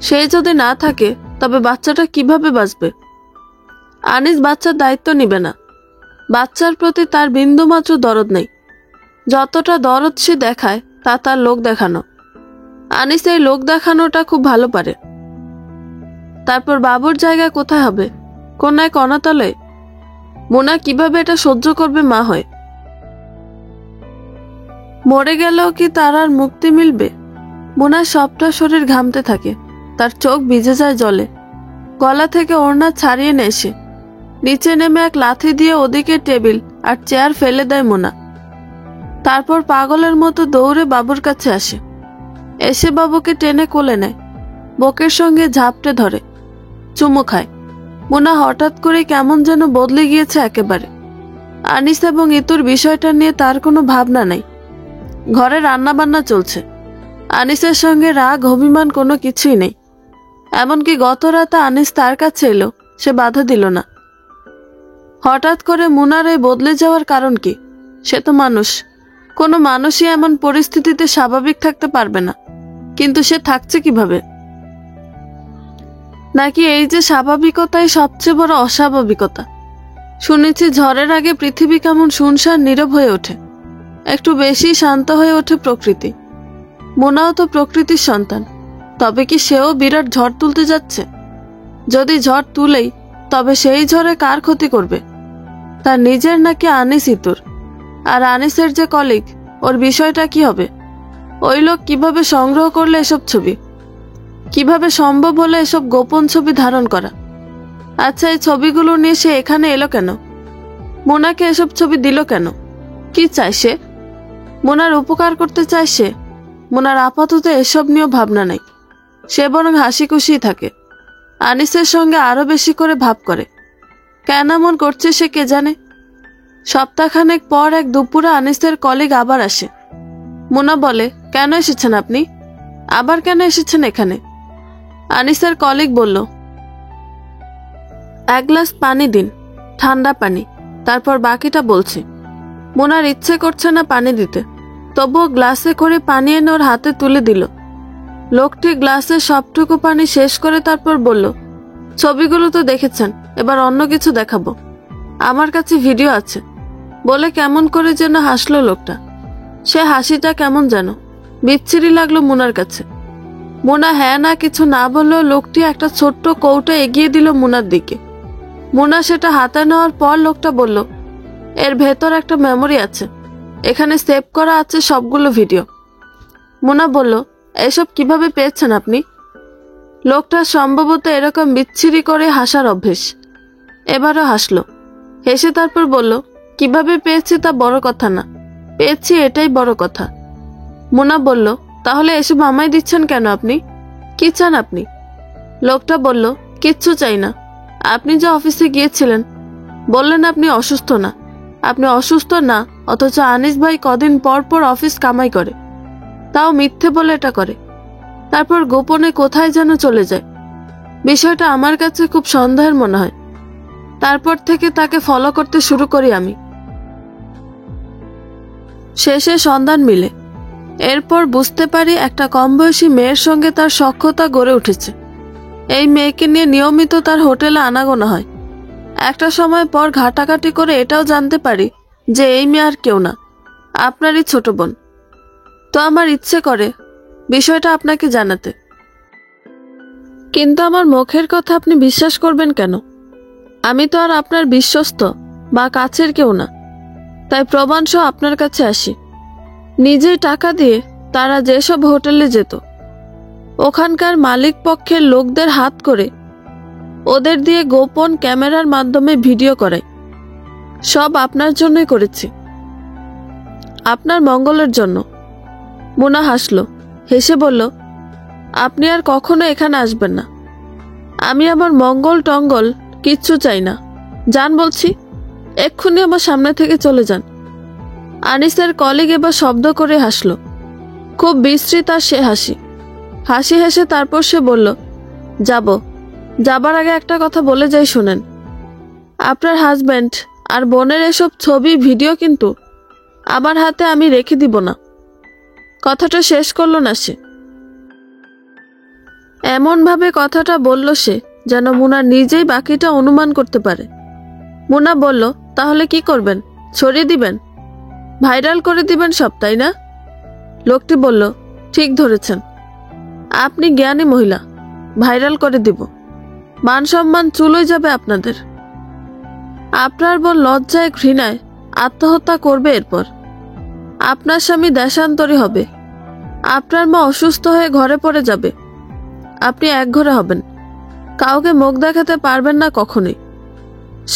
সে যদি না থাকে তবে বাচ্চাটা কিভাবে বাঁচবে? আনিস বাচ্চার দায়িত্ব নিবে না। বাচ্চার প্রতি তার বিন্দুমাত্র দরদ নেই। যতটা দরদ সে দেখায় তা তার লোক দেখানো। আনিস এই লোক দেখানোটা খুব ভালো পারে। তারপর বাবুর জায়গা কোথায় হবে? কোন এক অনাথলে? মোনা কিভাবে এটা সহ্য করবে মা হয়ে? মরে গেলেও কি তার আর মুক্তি মিলবে? মোনার সবটা শরীর ঘামতে থাকে, তার চোখ ভিজে যায় জলে। গলা থেকে ওড়না ছাড়িয়ে নেসে নিচে নেমে এক লাথি দিয়ে ওদিকে টেবিল আর চেয়ার ফেলে দেয় মোনা। তারপর পাগলের মতো দৌড়ে বাবুর কাছে আসে। এসে বাবুকে টেনে কোলে নেয়, বুকের সঙ্গে ঝাপটে ধরে, চুমু খায়। মোনা হঠাৎ করে কেমন যেন বদলে গিয়েছে একেবারে। আনিস এবং ইতুর বিষয়টা নিয়ে তার কোনো ভাবনা নাই। ঘরে রান্না বান্না চলছে। আনিসের সঙ্গে রাগ অভিমান কোনো কিছুই নেই। এমনকি গত রাতে আনিস তার কাছে এলো, সে বাধা দিল না। হঠাৎ করে মুনার এই বদলে যাওয়ার কারণ কি? সে তো মানুষ, কোনো মানুষই এমন পরিস্থিতিতে স্বাভাবিক থাকতে পারবে না, কিন্তু সে থাকছে কিভাবে? নাকি এই যে স্বাভাবিকতাই সবচেয়ে বড় অস্বাভাবিকতা? শুনেছি ঝড়ের আগে পৃথিবী কেমন শুনশান নীরব হয়ে ওঠে, একটু বেশি শান্ত হয়ে ওঠে প্রকৃতি। মোনাও তো প্রকৃতির সন্তান, তবে কি সেও বিরাট ঝড় তুলতে যাচ্ছে? যদি ঝড় তুলেই, তবে সেই ঝড়ে কার ক্ষতি করবে? তার নিজের নাকি আনিস ইতুর? আর আনিসের যে কলিগ, ওর বিষয়টা কি হবে? ওই লোক কিভাবে সংগ্রহ করলে এসব ছবি? কিভাবে সম্ভব হলো এসব গোপন ছবি ধারণ করা? আচ্ছা, এই ছবিগুলো নিয়ে সে এখানে এলো কেন? মোনাকে এসব ছবি দিল কেন? কি চায় সে? মোনার উপকার করতে চায় সে? মোনার আপাতত এসব নিয়েও ভাবনা নাই। সে বরং হাসি খুশি থাকে, আনিসের সঙ্গে আরো বেশি করে ভাব করে। কেন এমন করছে সে কে জানে। সপ্তাহখানেক পর এক দুপুরে আনিসের কলিগ আবার আসে। মোনা বলে, কেন এসেছেন আপনি? আবার কেন এসেছেন এখানে? আনিসের কলিগ বলল, এক গ্লাস পানি দিন, ঠান্ডা পানি, তারপর বাকিটা বলছি। মোনার ইচ্ছে করছে না পানি দিতে, তবুও গ্লাসে করে পানি এনে ওর হাতে তুলে দিল। লোকটি গ্লাসের সবটুকু পানি শেষ করে তারপর বলল, ছবিগুলো তো দেখেছেন, এবার অন্য কিছু দেখাবো। আমার কাছে ভিডিও আছে, বলে কেমন করে যেন হাসলো লোকটা। সে হাসিটা কেমন যেন বিচ্ছিরি লাগলো মোনার কাছে। মোনা হ্যাঁ না কিছু না বললেও লোকটি একটা ছোট্ট কৌটা এগিয়ে দিল মোনার দিকে। মোনা সেটা হাতে নেওয়ার পর লোকটা বলল, এর ভেতর একটা মেমোরি আছে, এখানে সেভ করা আছে সবগুলো ভিডিও। মোনা বলল, এসব কিভাবে পেয়েছেন আপনি? লোকটা সম্ভবত এরকম বিচ্ছিরি করে হাসার অভ্যেস। এবারও হাসলো, হেসে তারপর বলল, কিভাবে পেয়েছি তা বড় কথা না, পেয়েছি এটাই বড় কথা। মোনা বলল, তাহলে এসব আমায় দিচ্ছেন কেন আপনি? কি চান আপনি? লোকটা বলল, কিচ্ছু চাই না। আপনি যে অফিসে গিয়েছিলেন, বললেন আপনি অসুস্থ না। আপনি অসুস্থ না, অথচ আনিস ভাই কদিন পর পর অফিস কামাই করে, তাও মিথ্যে বলে এটা করে। তারপর গোপনে কোথায় যেন চলে যায়। বিষয়টা আমার কাছে খুব সন্দেহের মনে হয়। তারপর থেকে তাকে ফলো করতে শুরু করি আমি। শেষে সন্ধান মিলে। এরপর বুঝতে পারি একটা কম বয়সী মেয়ের সঙ্গে তার সখ্যতা গড়ে উঠেছে। এই মেয়েকে নিয়ে নিয়মিত তার হোটেলে আনাগোনা হয়। একটা সময় পর ঘাটাঘাটি করে এটাও জানতে পারি যে এই মেয়ে আর কেউ না, আপনারই ছোট বোন। তো আমার ইচ্ছে করে বিষয়টা আপনাকে জানাতে, কিন্তু আমার মুখের কথা আপনি বিশ্বাস করবেন কেন? আমি তো আর আপনার বিশ্বস্ত বা কাছের কেউ না, তাই প্রমাণসহ আপনার কাছে আসি। নিজেই টাকা দিয়ে তারা যেসব হোটেলে যেত, ওখানকার মালিক পক্ষের লোকদের হাত করে ওদের দিয়ে গোপন ক্যামেরার মাধ্যমে ভিডিও করাই। সব আপনার জন্যই করেছি, আপনার মঙ্গলের জন্য। মোনা হাসলো, হেসে বলল, আপনি আর কখনো এখানে আসবেন না। আমি আমার মঙ্গল টঙ্গল কিচ্ছু চাই না। যান বলছি, এক্ষুনি আমার সামনে থেকে চলে যান। আনিসের কলিগ এবার শব্দ করে হাসলো, খুব বিশ্রী তার সে হাসি। হাসি হেসে তারপর সে বলল, যাবার আগে একটা কথা বলে যাই শুনেন। আপনার হাজব্যান্ড আর বোনের এসব ছবি ভিডিও কিন্তু আমার হাতে আমি রেখে দিব না। কথাটা শেষ করলো না সে। এমনভাবে কথাটা বলল সে যেন মুনা নিজেই বাকিটা অনুমান করতে পারে। মুনা বলল, তাহলে কি করবেন? ছড়িয়ে দিবেন? ভাইরাল করে দিবেন সব, তাই না? লোকটি বলল, ঠিক ধরেছেন, আপনি জ্ঞানী মহিলা, ভাইরাল করে দিব। মান সম্মান চুলোয় যাবে আপনাদের। আপনার বোন লজ্জায় ঘৃণায় আত্মহত্যা করবে। এরপর আপনার স্বামী দেশান্তরী হবে। আপনার মা অসুস্থ হয়ে ঘরে পড়ে যাবে। আপনি একঘরে হবেন, কাউকে মুখ দেখাতে পারবেন না কখনোই।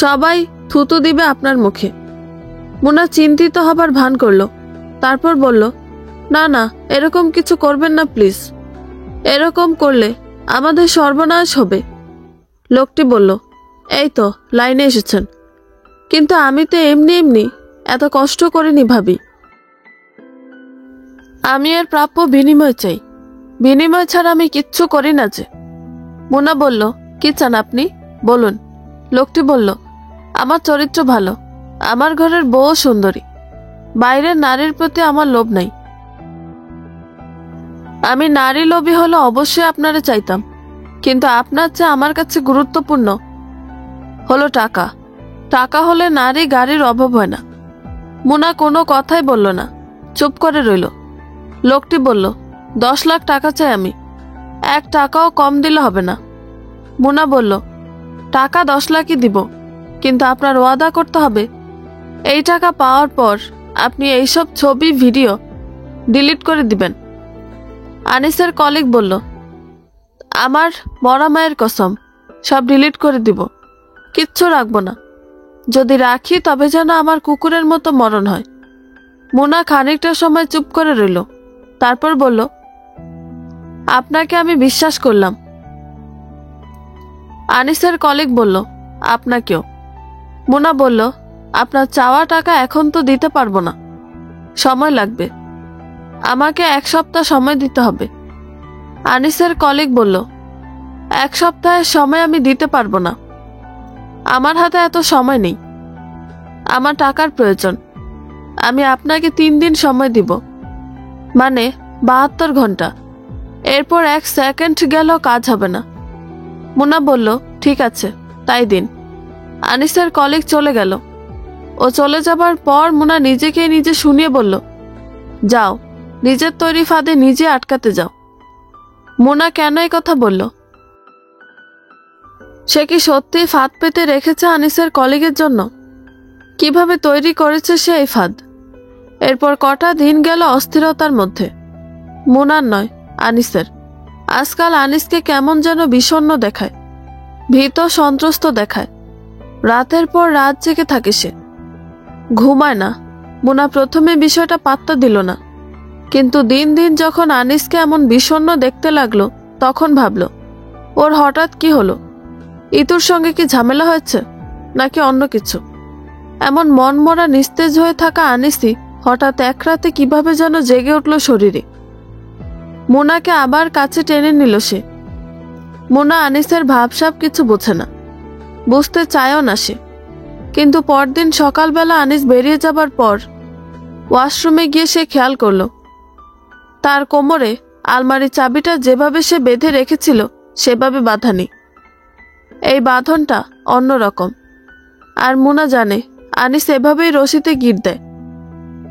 সবাই থুতু দিবে আপনার মুখে। মুনা চিন্তিত হবার ভান করলো, তারপর বলল, না না, এরকম কিছু করবেন না প্লিজ। এরকম করলে আমাদের সর্বনাশ হবে। লোকটি বলল, এই তো লাইনে এসেছেন, কিন্তু আমি তো এমনি এমনি এত কষ্ট করিনি ভাবি। আমি এর প্রাপ্য বিনিময় চাই। বিনিময় ছাড়া আমি কিচ্ছু করি না যে। মুনা বলল, কি চান আপনি বলুন। লোকটি বলল, আমার চরিত্র ভালো, আমার ঘরের বউ সুন্দরী, বাইরের নারীর প্রতি আমার লোভ নাই। আমি নারী লোভী হলে অবশ্যই আপনারে চাইতাম, কিন্তু আপনার চেয়ে আমার কাছে গুরুত্বপূর্ণ হলো টাকা। টাকা হলে নারী গাড়ির অভাব হয় না। মুনা কোনো কথাই বলল না, চুপ করে রইল। লোকটি বলল, 10 লাখ টাকা চাই আমি, 1 টাকাও কম দিলে হবে না। মুনা বলল, টাকা 10 লাখই দিব, কিন্তু আপনার ওয়াদা করতে হবে এই টাকা পাওয়ার পর আপনি এইসব ছবি ভিডিও ডিলিট করে দিবেন। আনিসের কলিগ বলল, আমার মরা মায়ের কসম, সব ডিলিট করে দিব, কিচ্ছু রাখবো না। যদি রাখি তবে যেন আমার কুকুরের মতো মরণ হয়। মুনা খানিকটা সময় চুপ করে রইল, তারপর বলল, আপনাকে আমি বিশ্বাস করলাম। আনিসের কলিগ বলল, আপনাকেও। মুনা বলল, আপনার চাওয়া টাকা এখন তো দিতে পারবো না, সময় লাগবে, আমাকে 1 সপ্তাহ সময় দিতে হবে। আনিসের কলিগ বলল, 1 সপ্তাহের সময় আমি দিতে পারবো না, আমার হাতে এত সময় নেই, আমার টাকার প্রয়োজন। আমি আপনাকে 3 দিন সময় দিব, মানে 72 ঘন্টা। এরপর 1 সেকেন্ড গেলেও কাজ হবে না। মুনা বলল, ঠিক আছে, তাই দিন। আনিসের কলিগ চলে গেল। ও চলে যাবার পর মুনা নিজেকে নিজে শুনিয়ে বলল, যাও, নিজের তৈরি ফাঁদে নিজে আটকাতে যাও। মুনা কেন এই কথা বলল? সে কি সত্যি ফাঁদ পেতে রেখেছে আনিসের কলিগের জন্য? কিভাবে তৈরি করেছে সে এই ফাঁদ? এরপর কটা দিন গেল অস্থিরতার মধ্যে, মুনার নয়, আনিসের। আজকাল আনিসকে কেমন যেন বিষণ্ণ দেখায়, ভীত সন্ত্রস্ত দেখায়। রাতের পর রাত জেগে থাকে সে, ঘুমায় না। মুনা প্রথমে বিষয়টা পাত্তা দিল না, কিন্তু দিন দিন যখন আনিসকে এমন বিষণ্ণ দেখতে লাগলো, তখন ভাবল, ওর হঠাৎ কি হলো? ইতুর সঙ্গে কি ঝামেলা হয়েছে, নাকি অন্য কিছু? এমন মনমরা নিস্তেজ হয়ে থাকা আনিসই হঠাৎ এক রাতে কিভাবে যেন জেগে উঠল শরীরে। মুনাকে আবার কাছে টেনে নিল সে। মুনা আনিসের ভাবসাব কিছু বোঝে না, বুঝতে চায়ও না সে। কিন্তু পরদিন সকালবেলা আনিস বেরিয়ে যাবার পর ওয়াশরুমে গিয়ে সে খেয়াল করল, তার কোমরে আলমারির চাবিটা যেভাবে সে বেঁধে রেখেছিল সেভাবে বাঁধা নেই। এই বাঁধনটা অন্যরকম। আর মুনা জানে আনিস এভাবেই রশিতে গিট দেয়।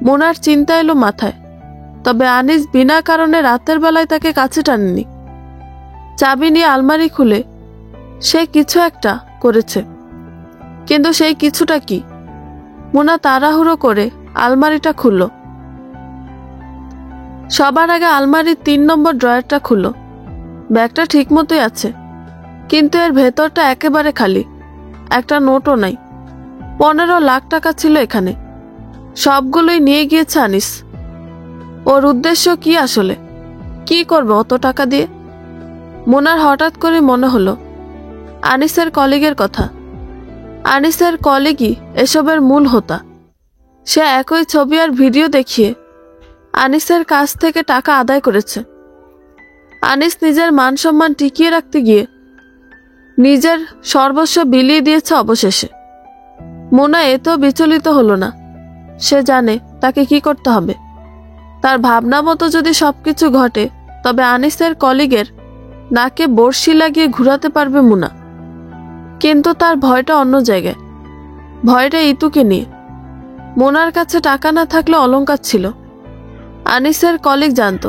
মুনার চিন্তা এলো মাথায়, তবে আনিস বিনা কারণে রাতের বেলায় তাকে কাছে টানেনি। চাবি নিয়ে আলমারি খুলে সে কিছু একটা করেছে, কিন্তু সেই কিছুটা কি? মুনা তাড়াহুড়ো করে আলমারিটা খুলল। সবার আগে আলমারির 3 নম্বর ড্রয়ারটা খুলল। ব্যাগটা ঠিক মতোই আছে, কিন্তু এর ভেতরটা একেবারে খালি, একটা নোটও নাই। 15 লাখ টাকা ছিল এখানে, সবগুলোই নিয়ে গিয়েছে আনিস। ওর উদ্দেশ্য কি আসলে? কি করবে অত টাকা দিয়ে? মুনার হঠাৎ করে মনে হলো আনিসের কলিগের কথা। আনিসের কলিগই এসবের মূল হোতা। সে একই ছবি আর ভিডিও দেখিয়ে আনিসের কাছ থেকে টাকা আদায় করেছে। আনিস নিজের মান সম্মান টিকিয়ে রাখতে গিয়ে নিজের সর্বস্ব বিলিয়ে দিয়েছে অবশেষে। মুনা এতেও বিচলিত হলো না। সে জানে তাকে কি করতে হবে। তার ভাবনা মতো যদি সবকিছু ঘটে, তবে আনিসের কলিগের নাকে বড়শি লাগিয়ে ঘুরাতে পারবে মুনা। কিন্তু তার ভয়টা অন্য জায়গায়। ভয়টা ইতুকে নিয়ে। মুনার কাছে টাকা না থাকলে অলংকার ছিল। আনিসের কলিগ জানতো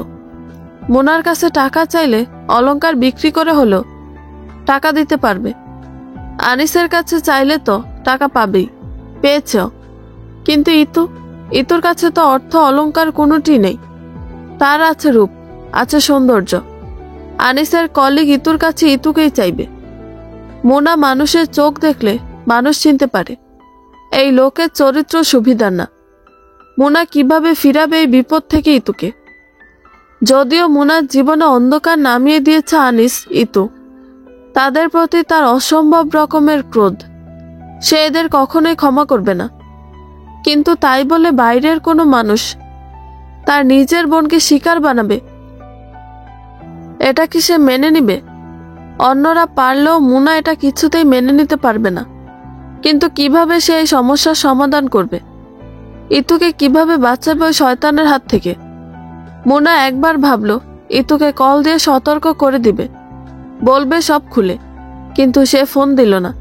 মুনার কাছে টাকা চাইলে অলংকার বিক্রি করে হলেও টাকা দিতে পারবে। আনিসের কাছে চাইলে তো টাকা পাবেই, পেয়েছেও। কিন্তু ইতুর কাছে তো অর্থ অলংকার কোনোটি নেই। তার আছে রূপ, আছে সৌন্দর্য। আনিসের কলিগ ইতুর কাছে ইতুকেই চাইবে। মুনা মানুষের চোখ দেখলে মানুষ চিনতে পারে। এই লোকের চরিত্র সুবিধার না। মুনা কিভাবে ফিরাবে এই বিপদ থেকে ইতুকে? যদিও মুনার জীবনে অন্ধকার নামিয়ে দিয়েছে আনিস, ইতু, তাদের প্রতি তার অসম্ভব রকমের ক্রোধ। সে এদের কখনোই ক্ষমা করবে না। কিন্তু তাই বলে বাইরের কোনো মানুষ তার নিজের বোনকে শিকার বানাবে? এটা কি সে মেনে নিবে? অন্যরা পারলেও মুনা এটা কিছুতেই মেনে নিতে পারবে না। কিন্তু কিভাবে সে এই সমস্যার সমাধান করবে? ইতুকে কিভাবে বাঁচাবে ওই শয়তানের হাত থেকে। মোনা একবার ভাবলো ইতুকে কল দিয়ে সতর্ক করে দিবে, বলবে সব খুলে, কিন্তু সে ফোন দিল না।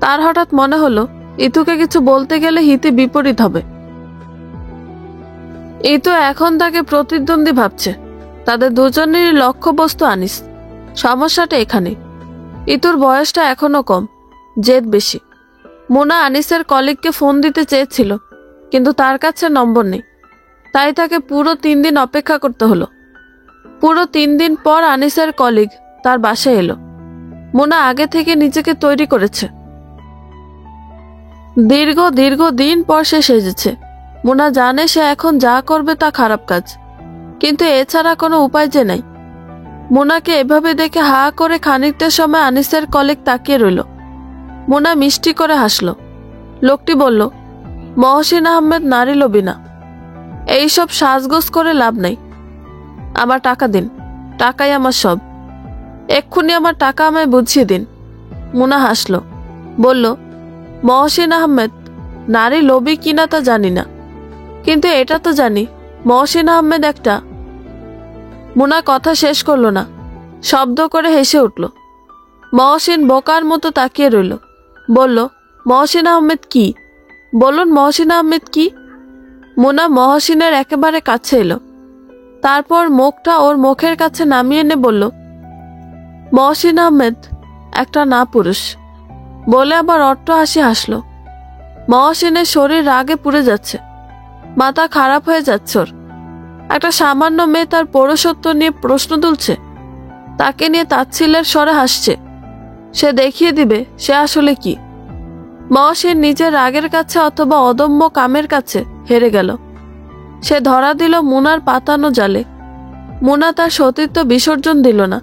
তার হঠাৎ মনে হলো ইতুকে কিছু বলতে গেলে হিতে বিপরীত হবে। ইতু এখন তাকে প্রতিদ্বন্দ্বী ভাবছে। তাদের দুজনেরই লক্ষ্যবস্তু আনিস। সমস্যাটা এখানে, ইতুর বয়সটা এখনো কম, জেদ বেশি। মোনা আনিসের কলিগকে ফোন দিতে চেয়েছিল, কিন্তু তার কাছে নম্বর নেই। তাই তাকে পুরো 3 দিন অপেক্ষা করতে হলো। পুরো 3 দিন পর আনিসের কলিগ তার বাসায় এলো। মোনা আগে থেকে নিজেকে তৈরি করেছে। দীর্ঘ দিন পর সে সেজেছে। মোনা জানে সে এখন যা করবে তা খারাপ কাজ, কিন্তু এছাড়া কোনো উপায় যে নাই। মোনাকে এভাবে দেখে হা করে খানিকটা সময় আনিসের কলিগ তাকিয়ে রইল। মোনা মিষ্টি করে হাসল। লোকটি বলল, মহসিন আহমেদ নারী লোভী না, এইসব সাজগোজ করে লাভ নাই। আমার টাকা দিন, টাকাই আমার সব। এক্ষুনি আমার টাকা আমায় বুঝিয়ে দিন। মোনা হাসল, বলল, মহসিন আহমেদ নারী লোভী কিনা তা জানি না, কিন্তু এটা তো জানি মহসিন আহমেদ একটা। মোনা কথা শেষ করলো না, শব্দ করে হেসে উঠল। মহসিন বোকার মতো তাকিয়ে রইল। বলল, মহসিন আহমেদ কি? বলুন মহসিন আহমেদ কি? মোনা মহসিনের একেবারে কাছে এলো। তারপর মুখটা ওর মুখের কাছে নামিয়ে এনে বলল, মহসিন আহমেদ একটা না পুরুষ। বলে আবার অট্ট হাসি হাসল। মহসিনের শরীর রাগে পুড়ে যাচ্ছে, মাথা খারাপ হয়ে যাচ্ছে ওর। একটা সামান্য মেয়ে তার পৌরসত্ব নিয়ে প্রশ্ন তুলছে, তাকে নিয়ে তাচ্ছিল্যের স্বরে হাসছে। সে দেখিয়ে দিবে সে আসলে কি। মহসিন নিজের রাগের কাছে অথবা অদম্য কামের কাছে হেরে গেল। সে ধরা দিল মুনার পাতানো জালে। মুনা তার সতীত্ব বিসর্জন দিল না,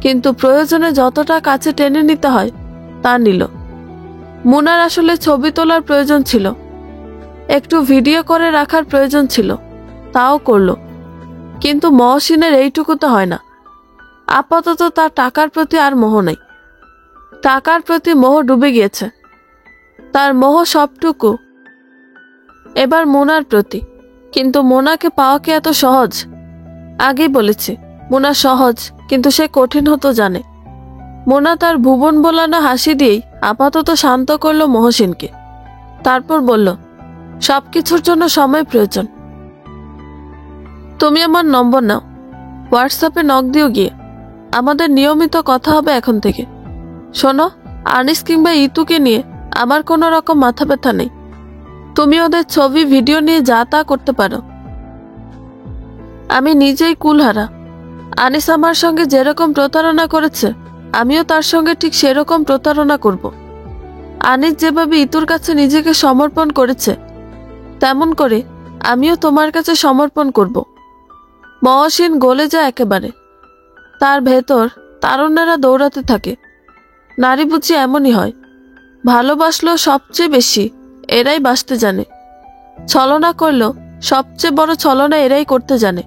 কিন্তু প্রয়োজনে যতটা কাছে টেনে নিতে হয় তা নিল। মুনার আসলে ছবি তোলার প্রয়োজন ছিল, একটু ভিডিও করে রাখার প্রয়োজন ছিল, তাও করল। কিন্তু মহসিনের এইটুকু তো হয় না। আপাতত তার টাকার প্রতি আর মোহ নেই। টাকার প্রতি মোহ ডুবে গিয়েছে। তার মোহ সবটুকু এবার মোনার প্রতি। কিন্তু মোনাকে পাওয়া কি এত সহজ? আগেই বলেছি মোনা সহজ, কিন্তু সে কঠিন হতো জানে। মোনা তার ভুবন বোলানো হাসি দিয়েই আপাতত শান্ত করল মহসিনকে। তারপর বলল, সবকিছুর জন্য সময় প্রয়োজন। তুমি আমার নম্বর নাও, হোয়াটসঅ্যাপে নক দিও গিয়ে। আমাদের নিয়মিত কথা হবে এখন থেকে। শোনো, আনিস কিংবা ইতুকে নিয়ে আমার কোনো রকম মাথা ব্যথা নেই। তুমি ওদের ছবি ভিডিও নিয়ে যা তা করতে পারো। আমি নিজেই কুলহারা। আনিস আমার সঙ্গে যেরকম প্রতারণা করেছে, আমিও তার সঙ্গে ঠিক সেরকম প্রতারণা করব। আনিস যেভাবে ইতুর কাছে নিজেকে সমর্পণ করেছে, তেমন করে আমিও তোমার কাছে সমর্পণ করব। মহসিন গলে যায় একেবারে। তার ভেতর তারুণ্যেরা দৌড়াতে থাকে। নারী বুঝি এমনই হয়, ভালোবাসলেও সবচেয়ে বেশি এরাই বাসতে জানে। ছলনা করলেও সবচেয়ে বড় ছলনা এরাই করতে জানে।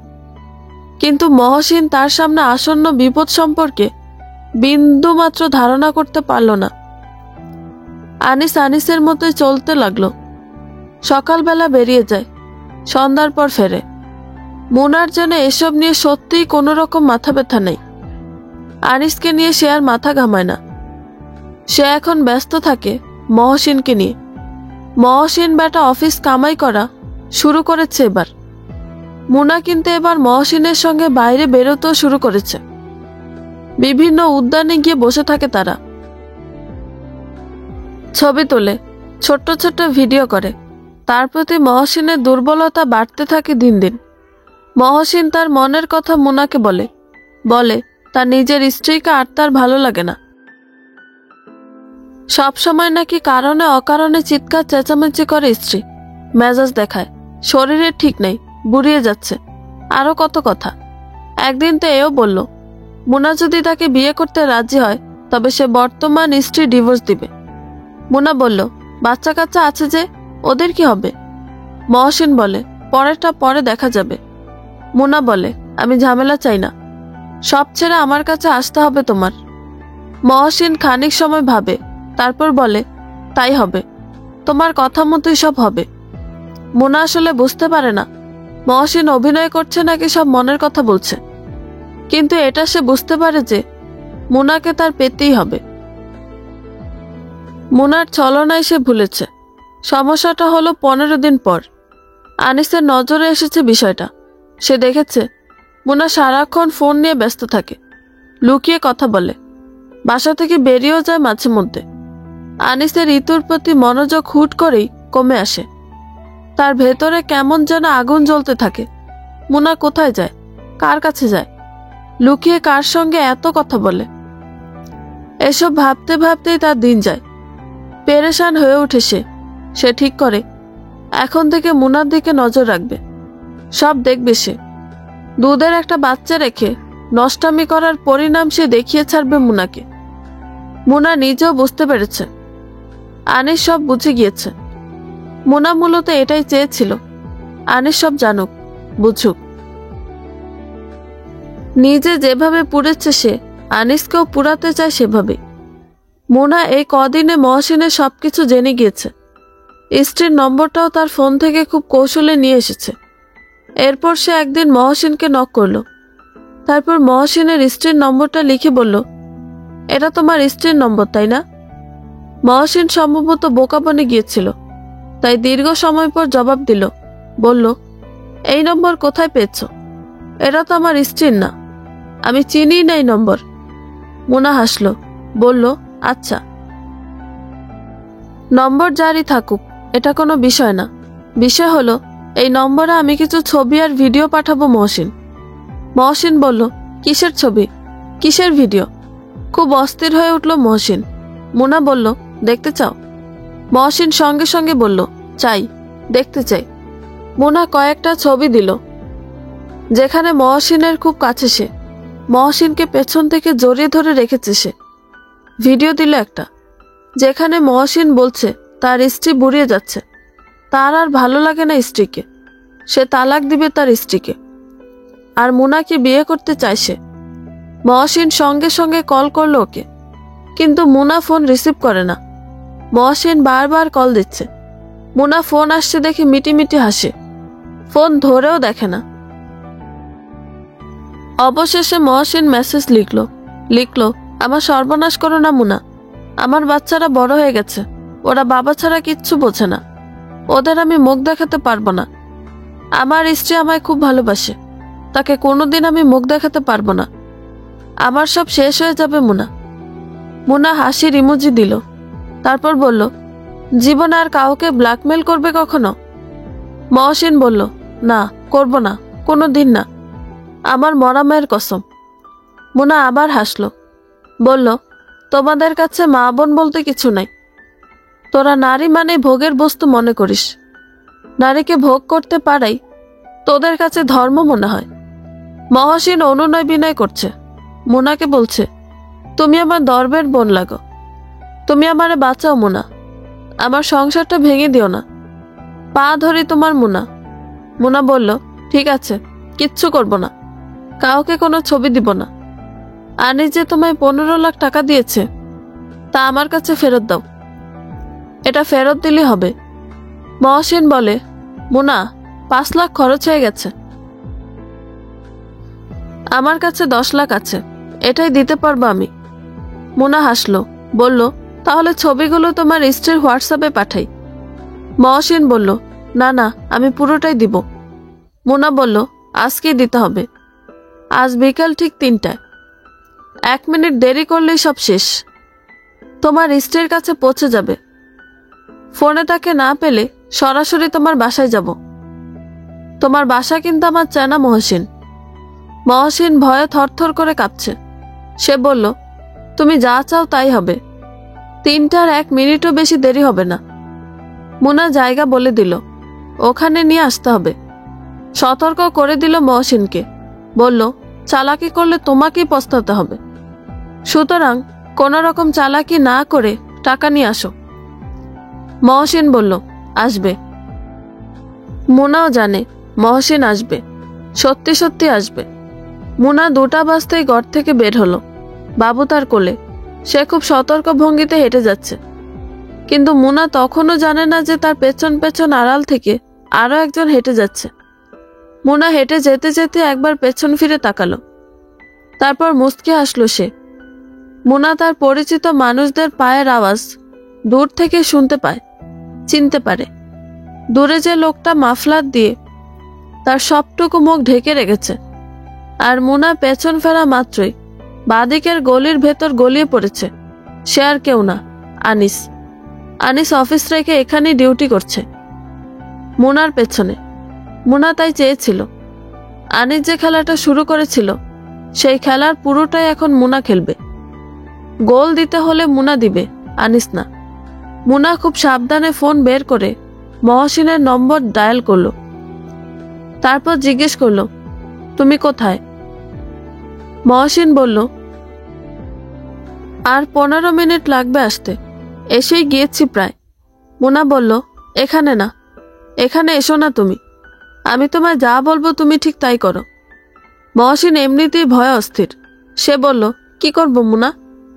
কিন্তু মহসিন তার সামনে আসন্ন বিপদ সম্পর্কে বিন্দু মাত্র ধারণা করতে পারল না। আনিস আনিসের মতোই চলতে লাগলো। সকালবেলা বেরিয়ে যায়, সন্ধ্যার পর ফেরে। মুনার জন্য এসব নিয়ে সত্যিই কোনো রকম মাথা ব্যথা নেই। আনিসকে নিয়ে সে আর মাথা ঘামায় না। সে এখন ব্যস্ত থাকে মহসিনকে নিয়ে। মহসিন বেটা অফিস কামাই করা শুরু করেছে এবার। মুনা কিন্তু এবার মহসিনের সঙ্গে বাইরে বেরোতেও শুরু করেছে। বিভিন্ন উদ্যানে গিয়ে বসে থাকে তারা। ছবি তোলে, ছোট্ট ছোট্ট ভিডিও করে। তার প্রতি মহসিনের দুর্বলতা বাড়তে থাকে দিন দিন। মহসিন তার মনের কথা মুনাকে বলে বলে তার নিজের স্ত্রীকে আর তার ভালো লাগে না। সবসময় নাকি কারণে অকারণে চিৎকার চেঁচামেচি করে স্ত্রী, মেজাজ দেখায়, শরীরে ঠিক নেই, বুড়িয়ে যাচ্ছে, আরো কত কথা। একদিন তো এও বলল, মুনা যদি তাকে বিয়ে করতে রাজি হয় তবে সে বর্তমান স্ত্রী ডিভোর্স দিবে। মুনা বলল, বাচ্চা কাচ্চা আছে যে, ওদের কি হবে? মহসিন বলে, পরেরটা পরে দেখা যাবে। মুনা বলে, আমি ঝামেলা চাই না, সব ছেড়ে আমার কাছে আসতে হবে তোমার। মহসিন খানিক সময় ভাবে, তারপর বলে, তাই হবে, তোমার কথা মতোই সব হবে। মোনা আসলে বুঝতে পারে না মহসিন অভিনয় করছে নাকি সব মনের কথা বলছে, কিন্তু এটা সে বুঝতে পারে যে মোনাকে তার পেতেই হবে। মোনার ছলনায় সে ভুলেছে। সমস্যাটা হলো 15 দিন পর আনিসের নজরে এসেছে বিষয়টা। সে দেখেছে মোনা সারাক্ষণ ফোন নিয়ে ব্যস্ত থাকে, লুকিয়ে কথা বলে, বাসা থেকে বেরিয়েও যায় মাঝে মধ্যে। আনিসের ঋতুর প্রতি মনোযোগ হুট করেই কমে আসে। তার ভেতরে কেমন যেন আগুন জ্বলতে থাকে। মোনা কোথায় যায়, কার কাছে যায়, লুকিয়ে কার সঙ্গে এত কথা বলে, এসব ভাবতে ভাবতেই তার দিন যায়। পেরেশান হয়ে ওঠে সে ঠিক করে এখন থেকে মোনার দিকে নজর রাখবে, সব দেখবে সে। দুধের একটা বাচ্চা রেখে নষ্টামি করার পরিণাম সে দেখিয়ে ছাড়বে মোনাকে। মোনা নিজেও বুঝতে পেরেছে, আনিস সব বুঝে গিয়েছে। মোনা মূলত এটাই চেয়েছিল, আনিস সব জানুক, বুঝুক। নিজে যেভাবে পুড়েছে সে আনিসকেও পুরাতে চায় সেভাবে। মোনা এই কদিনে মহসিনের সবকিছু জেনে গিয়েছে। স্ত্রীর নম্বরটাও তার ফোন থেকে খুব কৌশলে নিয়ে এসেছে। এরপর সে একদিন মহসিনকে নক করল। তারপর মহসিনের স্ত্রীর নম্বরটা লিখে বলল, এটা তোমার স্ত্রীর নম্বর তাই না? মহসিন সম্ভবত বোকা বনে গিয়েছিল, তাই দীর্ঘ সময় পর জবাব দিল, বলল, এই নম্বর কোথায় পেয়েছ? এটা তো আমার স্ত্রীর না, আমি চিনি না এই নম্বর। মোনা হাসল, বলল, আচ্ছা, নম্বর জারি থাকুক, এটা কোনো বিষয় না। বিষয় হলো এই নম্বরে আমি কিছু ছবি আর ভিডিও পাঠাবো মহসিন। মহসিন বলল, কিসের ছবি, কিসের ভিডিও? খুব অস্থির হয়ে উঠল মহসিন। মোনা বলল, দেখতে চাও? মহসিন সঙ্গে সঙ্গে বলল, চাই, দেখতে চাই। মোনা কয়েকটা ছবি দিল, যেখানে মহসিনের খুব কাছে সে, মহসিনকে পেছন থেকে জড়িয়ে ধরে রেখেছে সে। ভিডিও দিল একটা, যেখানে মহসিন বলছে তার স্ত্রী বুড়িয়ে যাচ্ছে, তার আর ভালো লাগে না স্ত্রীকে, সে তালাক দিবে তার স্ত্রীকে, আর মোনাকে বিয়ে করতে চাইছে। মহসিন সঙ্গে সঙ্গে কল করলো ওকে, কিন্তু মোনা ফোন রিসিভ করে না। মহসিন বারবার কল দিচ্ছে, মোনা ফোন আসছে দেখে মিটিমিটি হাসে, ফোন ধরেও দেখে না। অবশেষে মহসিন মেসেজ লিখলো, আমার সর্বনাশ করো না মোনা, আমার বাচ্চারা বড় হয়ে গেছে, ওরা বাবা ছাড়া কিচ্ছু বোঝে না, ওদের আমি মুখ দেখাতে পারবো না। আমার স্ত্রী আমায় খুব ভালোবাসে, তাকে কোনোদিন আমি মুখ দেখাতে পারবো না, আমার সব শেষ হয়ে যাবে মোনা। মোনা হাসির ইমোজি দিল, তারপর বলল, জীবনে আর কাউকে ব্ল্যাকমেল করবে কখনো? মহসিন বলল, না, করব না, কোনো দিন না, আমার মরা মায়ের কসম। মোনা আবার হাসল, বলল, তোমাদের কাছে মা বোন বলতে কিছু নাই, তোরা নারী মানে ভোগের বস্তু মনে করিস, নারীকে ভোগ করতে পারাই তোদের কাছে ধর্ম মনে হয়। মহসিন অনুনয় বিনয় করছে, মোনাকে বলছে, তুমি আমার দর্বের বোন লাগো, তুমি আমারে বাঁচাও মোনা, আমার সংসারটা ভেঙে দিও না, পা ধরি তোমার মোনা। মোনা বলল, ঠিক আছে, কিচ্ছু করব না, কাউকে কোনো ছবি দিব না, আনিস যে তোমায় 15 লাখ টাকা দিয়েছে তা আমার কাছে ফেরত দাও, এটা ফেরত দিলে হবে। মহসিন বলে, মোনা, 5 লাখ খরচ হয়ে গেছে, আমার কাছে 10 লাখ আছে, এটাই দিতে পারবো আমি। মোনা হাসলো, বলল, তাহলে ছবিগুলো তোমার স্ত্রীর হোয়াটসঅ্যাপে পাঠাই। মহসিন বলল, না না, আমি পুরোটাই দিব। মোনা বলল, আজকেই দিতে হবে, আজ বিকাল ঠিক 3টায়, 1 মিনিট দেরি করলেই সব শেষ, তোমার স্ত্রীর কাছে পৌঁছে যাবে। ফোনে তাকে না পেলে সরাসরি তোমার বাসায় যাব, তোমার বাসা কিন্তু আমার চেনা মহসিন। মহসিন ভয়ে থরথর করে কাঁপছে। সে বলল, তুমি যা চাও তাই হবে, 3টার 1 মিনিটও বেশি দেরি হবে না। মোনা জায়গা বলে দিল, ওখানে নিয়ে আসতে হবে। সতর্ক করে দিল মহসিনকে, বলল, চালাকি করলে তোমাকেই পস্তাতে হবে, সুতরাং কোনো রকম চালাকি না করে টাকা নিয়ে আসো। মহসিন বলল, আসবে। মোনাও জানে মহসিন আসবে, সত্যি সত্যি আসবে। মোনা 2টা বাজতেই ঘর থেকে বের হলো, বাবু তার কোলে, সে খুব সতর্ক ভঙ্গিতে হেঁটে যাচ্ছে, কিন্তু মোনা তখনও জানে না যে তার পেছন পেছন আড়াল থেকে আরো একজন হেঁটে যাচ্ছে। মোনা হেঁটে যেতে যেতে একবার পেছন ফিরে তাকালো, তারপর মুচকি হাসলো সে। মোনা তার পরিচিত মানুষদের পায়ের আওয়াজ দূর থেকে শুনতে পায়, চিনতে পারে। দূরে যে লোকটা মাফলার দিয়ে তার সবটুকু মুখ ঢেকে রেখেছে। আর মোনা পেছন ফেরা মাত্রই বাঁদিকের গলির ভেতর গলিয়ে পড়েছে। সে আর কেউ না, আনিস। আনিস অফিস রেখে এখানেই ডিউটি করছে, মোনার পেছনে। মোনা তাই চেয়েছিল আনিস যে খেলাটা শুরু করেছিল সেই খেলার পুরোটাই এখন মোনা খেলবে। গোল দিতে হলে মোনা দিবে, আনিস না। মোনা খুব সাবধানে ফোন বের করে মহসিনের নম্বর ডায়াল করলো। তারপর জিজ্ঞেস করলো, তুমি কোথায়? মহসিন বলল, আর 15 মিনিট লাগবে আসতে, এসেই গিয়েছি প্রায়। মোনা বলল, এখানে না, এখানে এসো না তুমি। আমি তোমায় যা বলবো তুমি ঠিক তাই করো। মহসিন এমনিতেই ভয়ে অস্থির। সে বলল, কি করব মোনা?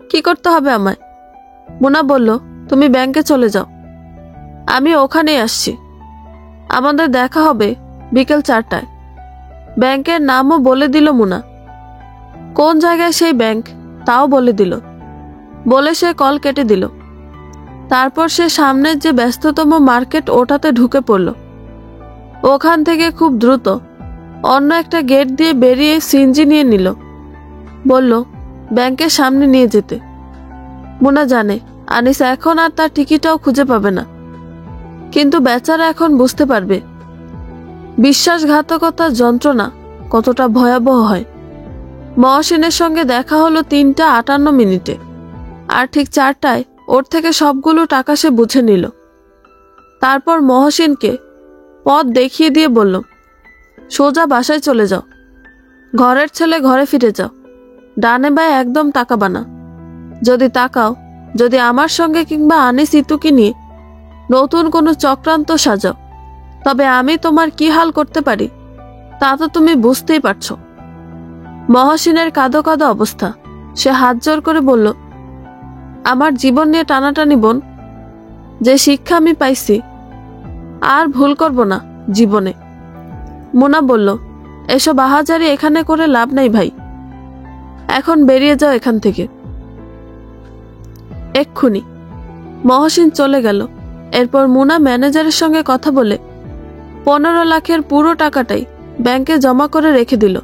কি করতে হবে আমায়? মোনা বলল, তুমি ব্যাংকে চলে যাও, আমি ওখানেই আসছি। আমাদের দেখা হবে বিকেল 4টায়। ব্যাংকের নামও বলে দিল মোনা। কোন জায়গায় সেই ব্যাংক তাও বলে দিল। বলে সে কল কেটে দিল। তারপর সে সামনের যে ব্যস্ততম মার্কেট ওটাতে ঢুকে পড়ল। ওখান থেকে খুব দ্রুত অন্য একটা গেট দিয়ে বেরিয়ে সিএনজি নিয়ে নিল। বলল, ব্যাংকের সামনে নিয়ে যেতে। মোনা জানে আনিস এখন আর তার টিকিটটাও খুঁজে পাবে না, কিন্তু বেচারা এখন বুঝতে পারবে বিশ্বাসঘাতকতার যন্ত্রণা কতটা ভয়াবহ হয়। মহসিনের সঙ্গে দেখা হলো 3:58 আর ঠিক 4টায় ওর থেকে সবগুলো টাকা সে বুঝে নিল। তারপর মহসিনকে পথ দেখিয়ে দিয়ে বলল, সোজা বাসায় চলে যাও, ঘরের ছেলে ঘরে ফিরে যাও, ডানে বায়ে একদম তাকাবা না। যদি তাকাও, যদি আমার সঙ্গে কিংবা আনিস ইতুকে নিয়ে নতুন কোনো চক্রান্ত সাজাও, তবে আমি তোমার কি হাল করতে পারি তা তো তুমি বুঝতেই পারছো। মহসিনের কাঁদো কাঁদো অবস্থা। সে হাত জোর করে বলল, আমার জীবন নিয়ে টানাটানি বোন, যে শিক্ষা আমি পাইছি আর ভুল করব না জীবনে। মোনা বলল, এসব বাহাজারি এখানে করে লাভ নাই ভাই, এখন বেরিয়ে যাও এখান থেকে এক্ষুনি। মহসিন চলে গেল। এরপর মোনা ম্যানেজারের সঙ্গে কথা বলে 15 লাখের পুরো টাকাটাই ব্যাংকে জমা করে রেখে দিল।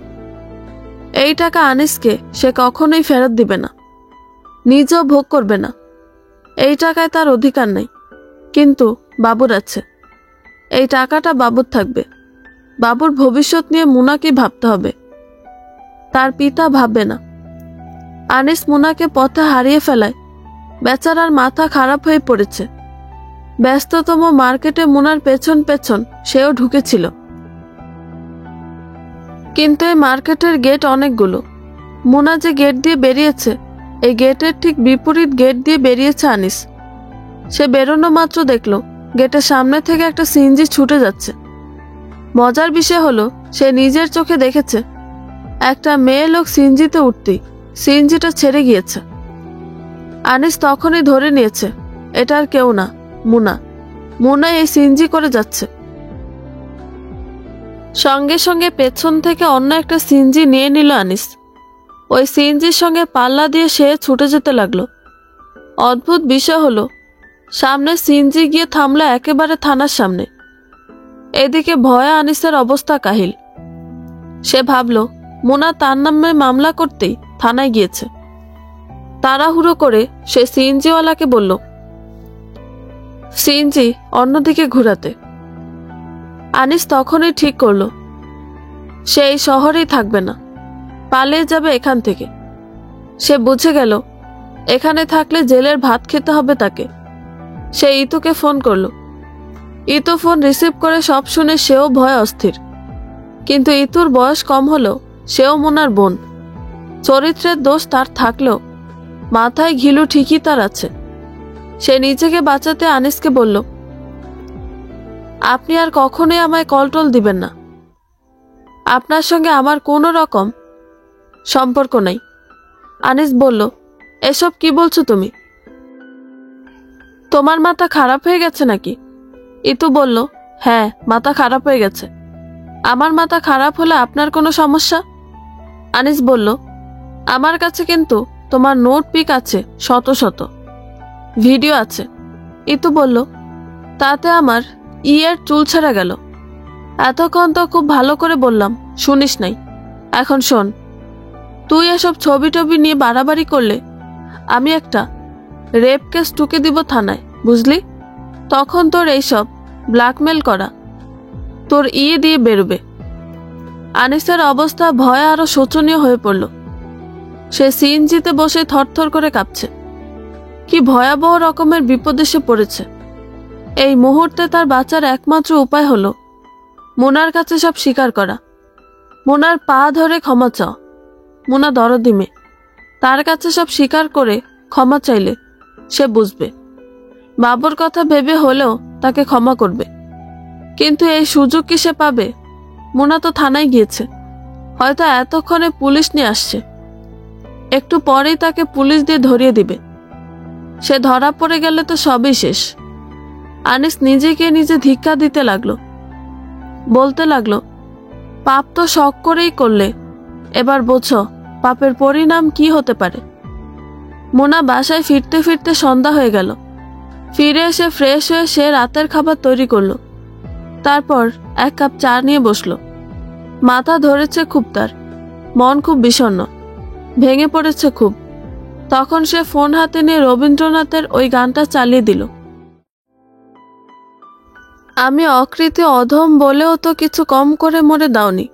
এই টাকা আনিসকে সে কখনোই ফেরত দিবে না, নিজেও ভোগ করবে না। এই টাকায় তার অধিকার নেই, কিন্তু বাবুর আছে। এই টাকাটা বাবুর থাকবে। বাবুর ভবিষ্যৎ নিয়ে মোনাকে ভাবতে হবে, তার পিতা ভাববে না। আনিস মোনাকে পথে হারিয়ে ফেলায় বেচারার মাথা খারাপ হয়ে পড়েছে। ব্যস্ততম মার্কেটে মোনার পেছন পেছন সেও ঢুকেছিল, কিন্তু এই মার্কেটের গেট অনেকগুলো। মোনা যে গেট দিয়ে বেরিয়েছে, এই গেটের ঠিক বিপরীত গেট দিয়ে বেরিয়েছে আনিস। সে বেরোনো মাত্র দেখল গেটের সামনে থেকে একটা সিএনজি ছুটে যাচ্ছে। মজার বিষয় হলো, সে নিজের চোখে দেখেছে একটা মেয়ে লোক সিএনজিতে উঠতেই সিএনজিটা ছেড়ে গিয়েছে। আনিস তখনই ধরে নিয়েছে এটা আর কেউ না, মোনা। মোনাই এই সিএনজি করে যাচ্ছে। সঙ্গে সঙ্গে পেছন থেকে অন্য একটা সিএনজি নিয়ে নিল আনিস। ওই সিএনজির সঙ্গে পাল্লা দিয়ে সে ছুটে যেতে লাগলো। অদ্ভুত বিষয় হলো, সামনে সিএনজি গিয়ে থামলো একেবারে থানার সামনে। এদিকে ভয়ে আনিসের অবস্থা কাহিল। সে ভাবল মোনা তার নামে মামলা করতেই থানায় গিয়েছে। তাড়াহুড়ো করে সে সিএনজিওয়ালাকে বলল, সিএনজি অন্যদিকে ঘুরাতে। আনিস তখনই ঠিক করলো সে এই শহরেই থাকবে না, পালিয়ে যাবে এখান থেকে। সে বুঝে গেল এখানে থাকলে জেলের ভাত খেতে হবে তাকে। সে ইতুকে ফোন করলো। ইতু ফোন রিসিভ করে সব শুনে সেও ভয় অস্থির। কিন্তু ইতুর বয়স কম হলেও সেও মোনার বোন। চরিত্রের দোষ তার থাকলেও মাথায় ঘিলু ঠিকই তার আছে। সে নিজেকে বাঁচাতে আনিসকে বলল, আপনি আর কখনোই আমায় কলটল দিবেন না, আপনার সঙ্গে আমার কোনো রকম সম্পর্ক নাই। আনিস বলল, এসব কি বলছো তুমি? তোমার মাথা খারাপ হয়ে গেছে নাকি? ইতু বলল, হ্যাঁ, মাথা খারাপ হয়ে গেছে। আমার মাথা খারাপ হলে আপনার কোনো সমস্যা? আনিস বলল, আমার কাছে কিন্তু তোমার নোট পিক আছে শত শত, ভিডিও আছে। ইতু বলল, তাতে আমার ইয়ের চুল ছেড়ে গেল। এতক্ষণ তো খুব ভালো করে বললাম, শুনিস নাই। এখন শোন, তুই এসব ছবি টবি নিয়ে বাড়াবাড়ি করলে আমি একটা রেপ কেস টুকে দিব থানায়, বুঝলি? তখন তোর এইসব ব্ল্যাকমেল করা তোর ইয়ে দিয়ে বেরোবে। আনিসের অবস্থা ভয়ে আরো শোচনীয় হয়ে পড়ল। সে সিএনজিতে বসে থরথর করে কাঁপছে। কি ভয়াবহ রকমের বিপদে সে পড়েছে। এই মুহূর্তে তার বাঁচার একমাত্র উপায় হলো মোনার কাছে সব স্বীকার করা, মোনার পা ধরে ক্ষমা চাও। মোনা দরদি মেয়ে, তার কাছে সব স্বীকার করে ক্ষমা চাইলে সে বুঝবে, বাবুর কথা ভেবে হলেও তাকে ক্ষমা করবে। কিন্তু এই সুযোগ কি সে পাবে? মোনা তো থানায় গিয়েছে, হয়তো এতক্ষণে পুলিশ নিয়ে আসছে, একটু পরেই তাকে পুলিশ দিয়ে ধরিয়ে দিবে। সে ধরা পড়ে গেলে তো সবই শেষ। আনিস নিজেকে নিজে ধিক্কার দিতে লাগলো, বলতে লাগলো, পাপ তো শখ করেই করলে, এবার বোঝো পাপের পরিণাম কি হতে পারে। মোনা বাসায় ফিরতে ফিরতে সন্ধ্যা হয়ে গেল। ফিরে এসে ফ্রেশ হয়ে সে রাতের খাবার তৈরি করলো। তারপর এক কাপ চা নিয়ে বসলো। মাথা ধরেছে খুব, তার মন খুব বিষণ্ণ, ভেঙে পড়েছে খুব। তখন সে ফোন হাতে নিয়ে রবীন্দ্রনাথের ওই গানটা চালিয়ে দিল। আমি অকৃতি অধম বলেও তো কিছু কম করে মরে দাওনি,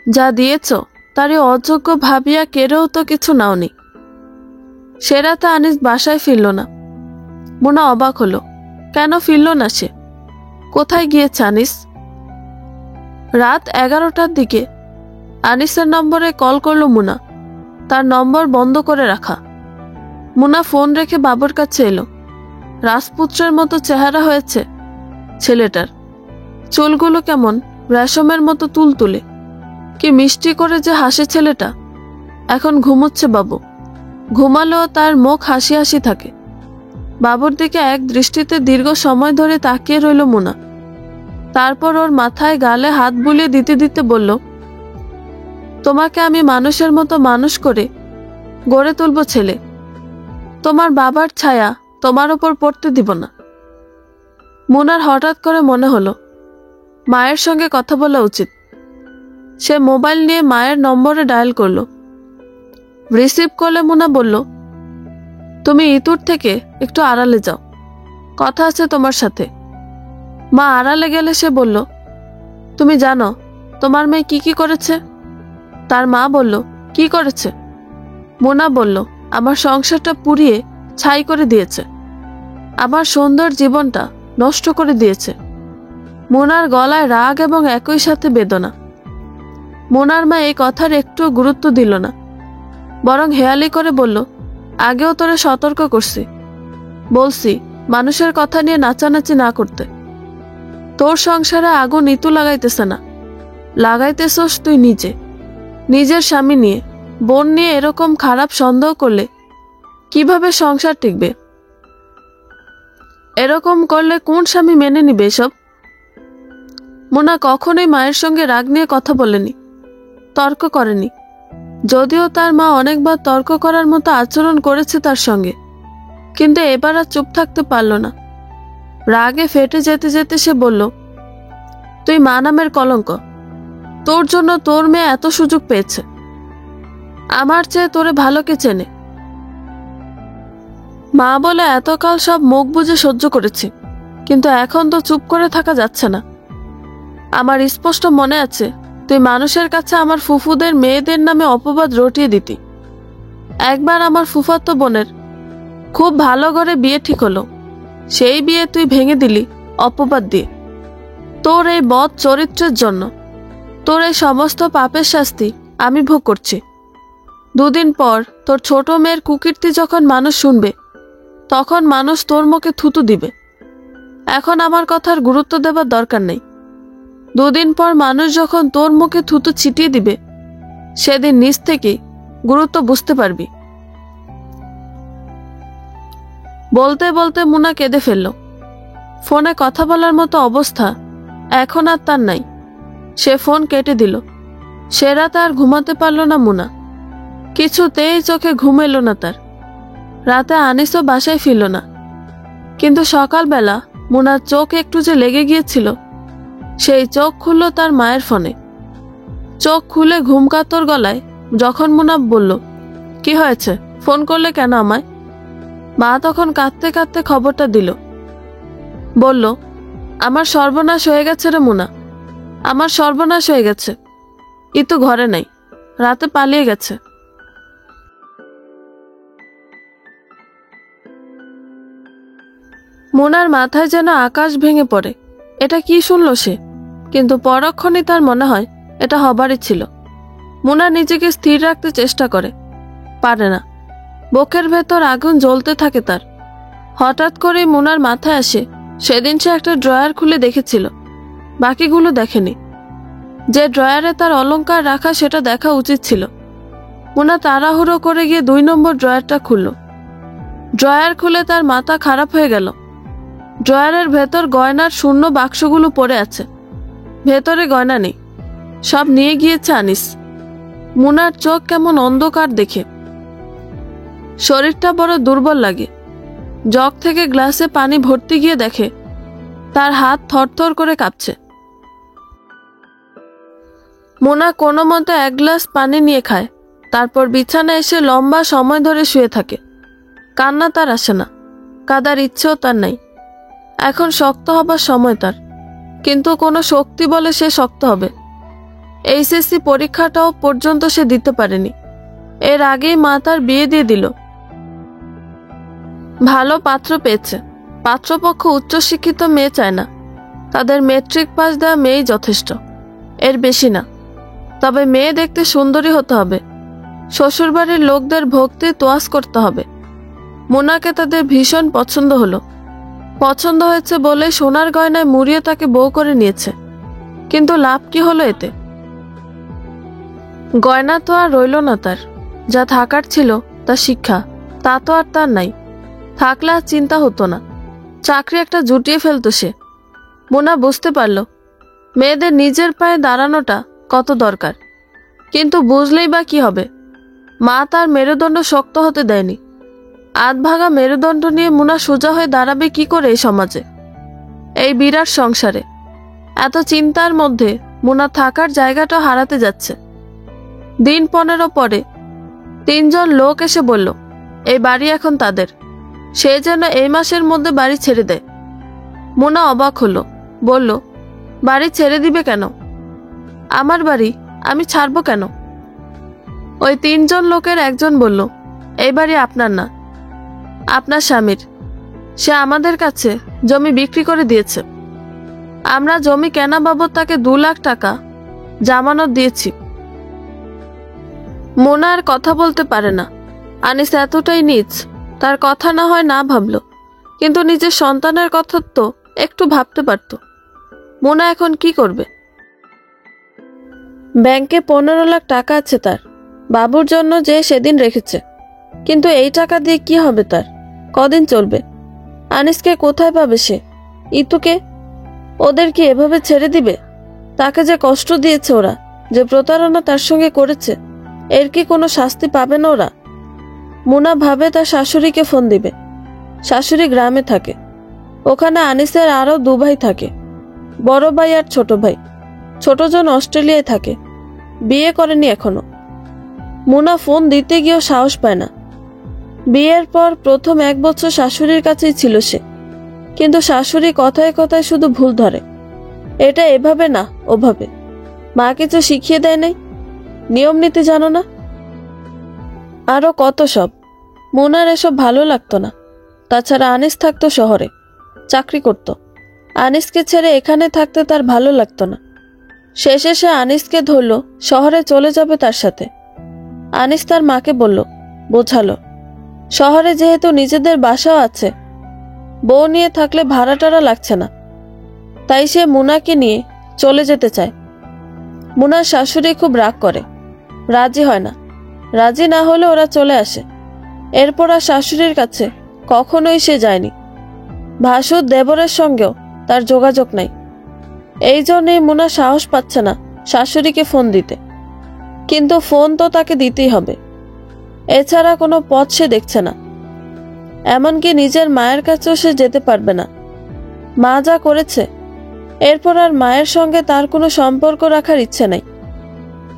যা দিয়েছ তারই অযোগ্য ভাবিয়া কেড়েও তো কিছু নাওনি। সে রাতে আনিস বাসায় ফিরল না। মোনা অবাক হলো, কেন ফিরল না সে? কোথায় গিয়েছে আনিস? রাত 11টার দিকে আনিসের নম্বরে কল করলো মোনা। তার নম্বর বন্ধ করে রাখা। মোনা ফোন রেখে বাবুর কাছে এলো। রাজপুত্রের মতো চেহারা হয়েছে ছেলেটার, চুলগুলো কেমন রেশমের মতো তুলতুলে, কি মিষ্টি করে যে হাসে ছেলেটা। এখন ঘুমোচ্ছে বাবু, ঘুমালেও তার মুখ হাসি হাসি থাকে। বাবুর দিকে এক দৃষ্টিতে দীর্ঘ সময় ধরে তাকিয়ে রইল মোনা। তারপর ওর মাথায় গালে হাত বুলিয়ে দিতে দিতে বলল, তোমাকে আমি মানুষের মতো মানুষ করে গড়ে তুলব ছেলে, তোমার বাবার ছায়া তোমার ওপর পড়তে দিব না। মোনার হঠাৎ করে মনে হলো মায়ের সঙ্গে কথা বলা উচিত। সে মোবাইল নিয়ে মায়ের নম্বরে ডায়াল করলো। রিসিভ করলে মোনা বলল, তুমি ইতুর থেকে একটু আড়ালে যাও, কথা আছে তোমার সাথে। মা আড়ালে গেলে সে বলল, তুমি জানো তোমার মেয়ে কি কি করেছে? তার মা বলল, কি করেছে? মোনা বলল, আমার সংসারটা পুড়িয়ে ছাই করে দিয়েছে, আমার সুন্দর জীবনটা নষ্ট করে দিয়েছে। মোনার গলায় রাগ এবং একই সাথে বেদনা। মোনার মা এই কথার একটু গুরুত্ব দিল না, বরং হেয়ালি করে বলল, আগেও তোরে সতর্ক করছি, বলছি মানুষের কথা নিয়ে নাচানাচি না করতে। তোর সংসারে আগুন ইতু লাগাইতেছে না, লাগাইতেছস তুই নিজে। নিজের স্বামী নিয়ে, বোন নিয়ে এরকম খারাপ সন্দেহ করলে কিভাবে সংসার টিকবে? এরকম করলে কোন স্বামী মেনে নিবে এসব? মোনা কখনোই মায়ের সঙ্গে রাগ নিয়ে কথা বলেনি, তর্ক করেনি। যদিও তার মা অনেকবার তর্ক করার মতো আচরণ করেছে তার সঙ্গে, কিন্তু এবার আর চুপ থাকতে পারল না। রাগে ফেটে যেতে যেতে সে বলল, তুই মা নামের কলঙ্ক, তোর জন্য তোর মেয়ে এত সুযোগ পেয়েছে। আমার চেয়ে তোরে ভালোকে চেনে। মা বলে এতকাল সব মুখ বুজে সহ্য করেছি, কিন্তু এখন তো চুপ করে থাকা যাচ্ছে না। আমার স্পষ্ট মনে আছে তুই মানুষের কাছে আমার ফুফুদের মেয়েদের নামে অপবাদ রটিয়ে দিতি। একবার আমার ফুফাতো বোনের খুব ভালো করে বিয়ে ঠিক হলো, সেই বিয়ে তুই ভেঙে দিলি অপবাদ দিয়ে। তোর এই বদ চরিত্রের জন্য তোর এই সমস্ত পাপের শাস্তি আমি ভোগ করছি। দুদিন পর তোর ছোট মেয়ের কুকীর্তি যখন মানুষ শুনবে, তখন মানুষ তোর মুখে থুতু দিবে। এখন আমার কথার গুরুত্ব দেবার দরকার নেই। দুদিন পর মানুষ যখন তোর মুখে থুতু ছিটিয়ে দিবে, সেদিন নিজ থেকেই গুরুত্ব বুঝতে পারবি। বলতে বলতে মুনা কেঁদে ফেলল। ফোনে কথা বলার মতো অবস্থা এখন আর তার নাই। সে ফোন কেটে দিল। সে রাতে আর ঘুমাতে পারল না মুনা। কিছুতেই চোখে ঘুম এলো না তার। রাতে আনিসও বাসায় ফিরল না। কিন্তু সকালবেলা মুনার চোখ একটু যে লেগে গিয়েছিল, সেই চোখ খুলল তার মায়ের ফোনে। চোখ খুলে ঘুমকাতর গলায় যখন মুনা বলল, কি হয়েছে, ফোন করলে কেন আমায়? মা তখন কাঁদতে কাঁদতে খবরটা দিল। বলল, আমার সর্বনাশ হয়ে গেছে রে মুনা, আমার সর্বনাশ হয়ে গেছে। ইতু ঘরে নাই, রাতে পালিয়ে গেছে। মুনার মাথায় যেন আকাশ ভেঙে পড়ে। এটা কি শুনল সে? কিন্তু পরক্ষণে তার মনে হয় এটা হবারই ছিল। মুনা নিজেকে স্থির রাখতে চেষ্টা করে, পারে না। বুকের ভেতর আগুন জ্বলতে থাকে তার। হঠাৎ করে মুনার মাথায় আসে সেদিন সে একটা ড্রয়ার খুলে দেখেছিল, বাকিগুলো দেখেনি। যে ড্রয়ারে তার অলংকার রাখা সেটা দেখা উচিত ছিল। মুনা তাড়াহুড়ো করে গিয়ে 2 নম্বর ড্রয়ারটা খুলল। ড্রয়ার খুলে তার মাথা খারাপ হয়ে গেল। ড্রয়ারের ভেতর গয়নার শূন্য বাক্সগুলো পড়ে আছে। ভেতরে গয়না নেই, সব নিয়ে গিয়েছে আনিস। মুনার চোখ কেমন অন্ধকার দেখে। শরীরটা বড় দুর্বল লাগে। জগ থেকে গ্লাসে পানি ভর্তি গিয়ে দেখে তার হাত থরথর করে কাঁপছে। মুনা কোনো মতে 1 গ্লাস পানি নিয়ে খায়, তারপর বিছানায় এসে লম্বা সময় ধরে শুয়ে থাকে। কান্না তার আসে না, কাঁদার ইচ্ছেও তার নাই। এখন শক্ত হবার সময় তার, কিন্তু কোনো শক্তি বলে সে শক্ত হবে? এইচএসসি পরীক্ষাটাও পর্যন্ত সে দিতে পারেনি। এর আগেই মা তার বিয়ে দিয়ে দিল। ভালো পাত্র পেয়েছে। পাত্রপক্ষ উচ্চশিক্ষিত মেয়ে চায় না, তাদের মেট্রিক পাস দেওয়া মেয়েই যথেষ্ট, এর বেশি না। তবে মেয়ে দেখতে সুন্দরী হতে হবে, শ্বশুরবাড়ির লোকদের ভক্তি তোয়াজ করতে হবে। মুনাকে তাদের ভীষণ পছন্দ হলো। পছন্দ হয়েছে বলে সোনার গয়নায় মুড়িয়ে তাকে বউ করে নিয়েছে। কিন্তু লাভ কি হলো এতে? গয়না তো আর রইল না তার। যা থাকার ছিল, তা শিক্ষা, তা তো আর তার নাই। থাকলে আর চিন্তা হতো না। চাকরি একটা জুটিয়ে ফেলতো সে। মুনা বুঝতে পারল মেয়েদের নিজের পায়ে দাঁড়ানোটা কত দরকার। কিন্তু বুঝলেই বা কি হবে? মা তার মেরুদণ্ড শক্ত হতে দেয়নি। আধভাঙা মেরুদণ্ড নিয়ে মুনা সোজা হয়ে দাঁড়াবে কি করে এই সমাজে, এই বিরাট সংসারে? এত চিন্তার মধ্যে মুনা থাকার জায়গাটা হারাতে যাচ্ছে। দিন 15 পরে 3 জন লোক এসে বলল, এই বাড়ি এখন তাদের। সে যেন এই মাসের মধ্যে বাড়ি ছেড়ে দেয়। মুনা অবাক হলো, বলল, বাড়ি ছেড়ে দিবে কেন? আমার বাড়ি আমি ছাড়বো কেন? ওই 3 জন লোকের একজন বলল, এই বাড়ি আপনার না, আপনার স্বামীর। সে আমাদের কাছে জমি বিক্রি করে দিয়েছে। আমরা জমি কেনা বাবদ তাকে 2 লাখ টাকা জামানত দিয়েছি। মোনা আর কথা বলতে পারে না। আনিস এতটাই নীচ, তার কথা না হয় না ভাবল, কিন্তু নিজের সন্তানের কথা তো একটু ভাবতে পারত। মোনা এখন কি করবে? ব্যাংকে 15 লাখ টাকা আছে তার, বাবুর জন্য যে সেদিন রেখেছে। কিন্তু এই টাকা দিয়ে কি হবে তার? কদিন চলবে? আনিসকে কোথায় পাবে সে? ইতুকে? ওদের কি এভাবে ছেড়ে দিবে? তাকে যে কষ্ট দিয়েছে ওরা, যে প্রতারণা তার সঙ্গে করেছে, এর কি কোনো শাস্তি পাবে না ওরা? মুনা ভাবে তার শাশুড়িকে ফোন দিবে। শাশুড়ি গ্রামে থাকে। ওখানে আনিসের আরও 2 ভাই থাকে, বড় ভাই আর ছোট ভাই। ছোটজন অস্ট্রেলিয়ায় থাকে, বিয়ে করেনি এখনো। মুনা ফোন দিতে গিয়েও সাহস পায় না। বিয়ের পর প্রথম 1 বছর শাশুড়ির কাছেই ছিল সে, কিন্তু শাশুড়ি কথায় কথায় শুধু ভুল ধরে। এটা এভাবে না ওভাবে। মা কিছু শিখিয়ে দেয় নাই? নিয়ম নীতি জানো না? আরো কত সব। মুনার এসব ভালো লাগতো না। তাছাড়া আনিস থাকতো শহরে, চাকরি করত। আনিসকে ছেড়ে এখানে থাকতে তার ভালো লাগতো না। শেষে সে আনিসকে ধরল, শহরে চলে যাবে তার সাথে। আনিস তার মাকে বলল, বোঝালো, শহরে যেহেতু নিজেদের বাসাও আছে, বউ নিয়ে থাকলে ভাড়া টাড়া লাগছে না, তাই সে মুনাকে নিয়ে চলে যেতে চায়। মুনার শাশুড়ি খুব রাগ করে, রাজি হয় না। রাজি না হলে ওরা চলে আসে। এরপর আর শাশুড়ির কাছে কখনোই সে যায়নি। ভাসুর দেবরের সঙ্গেও তার যোগাযোগ নাই। এই জন্যই মুনা সাহস পাচ্ছে না শাশুড়িকে ফোন দিতে, কিন্তু ফোন তো তাকে দিতেই হবে, এছাড়া কোনো পথ সে দেখছে না। এমনকি নিজের মায়ের কাছেও সে যেতে পারবে না। মা যা করেছে, এরপর আর মায়ের সঙ্গে তার কোনো সম্পর্ক রাখার ইচ্ছে নেই।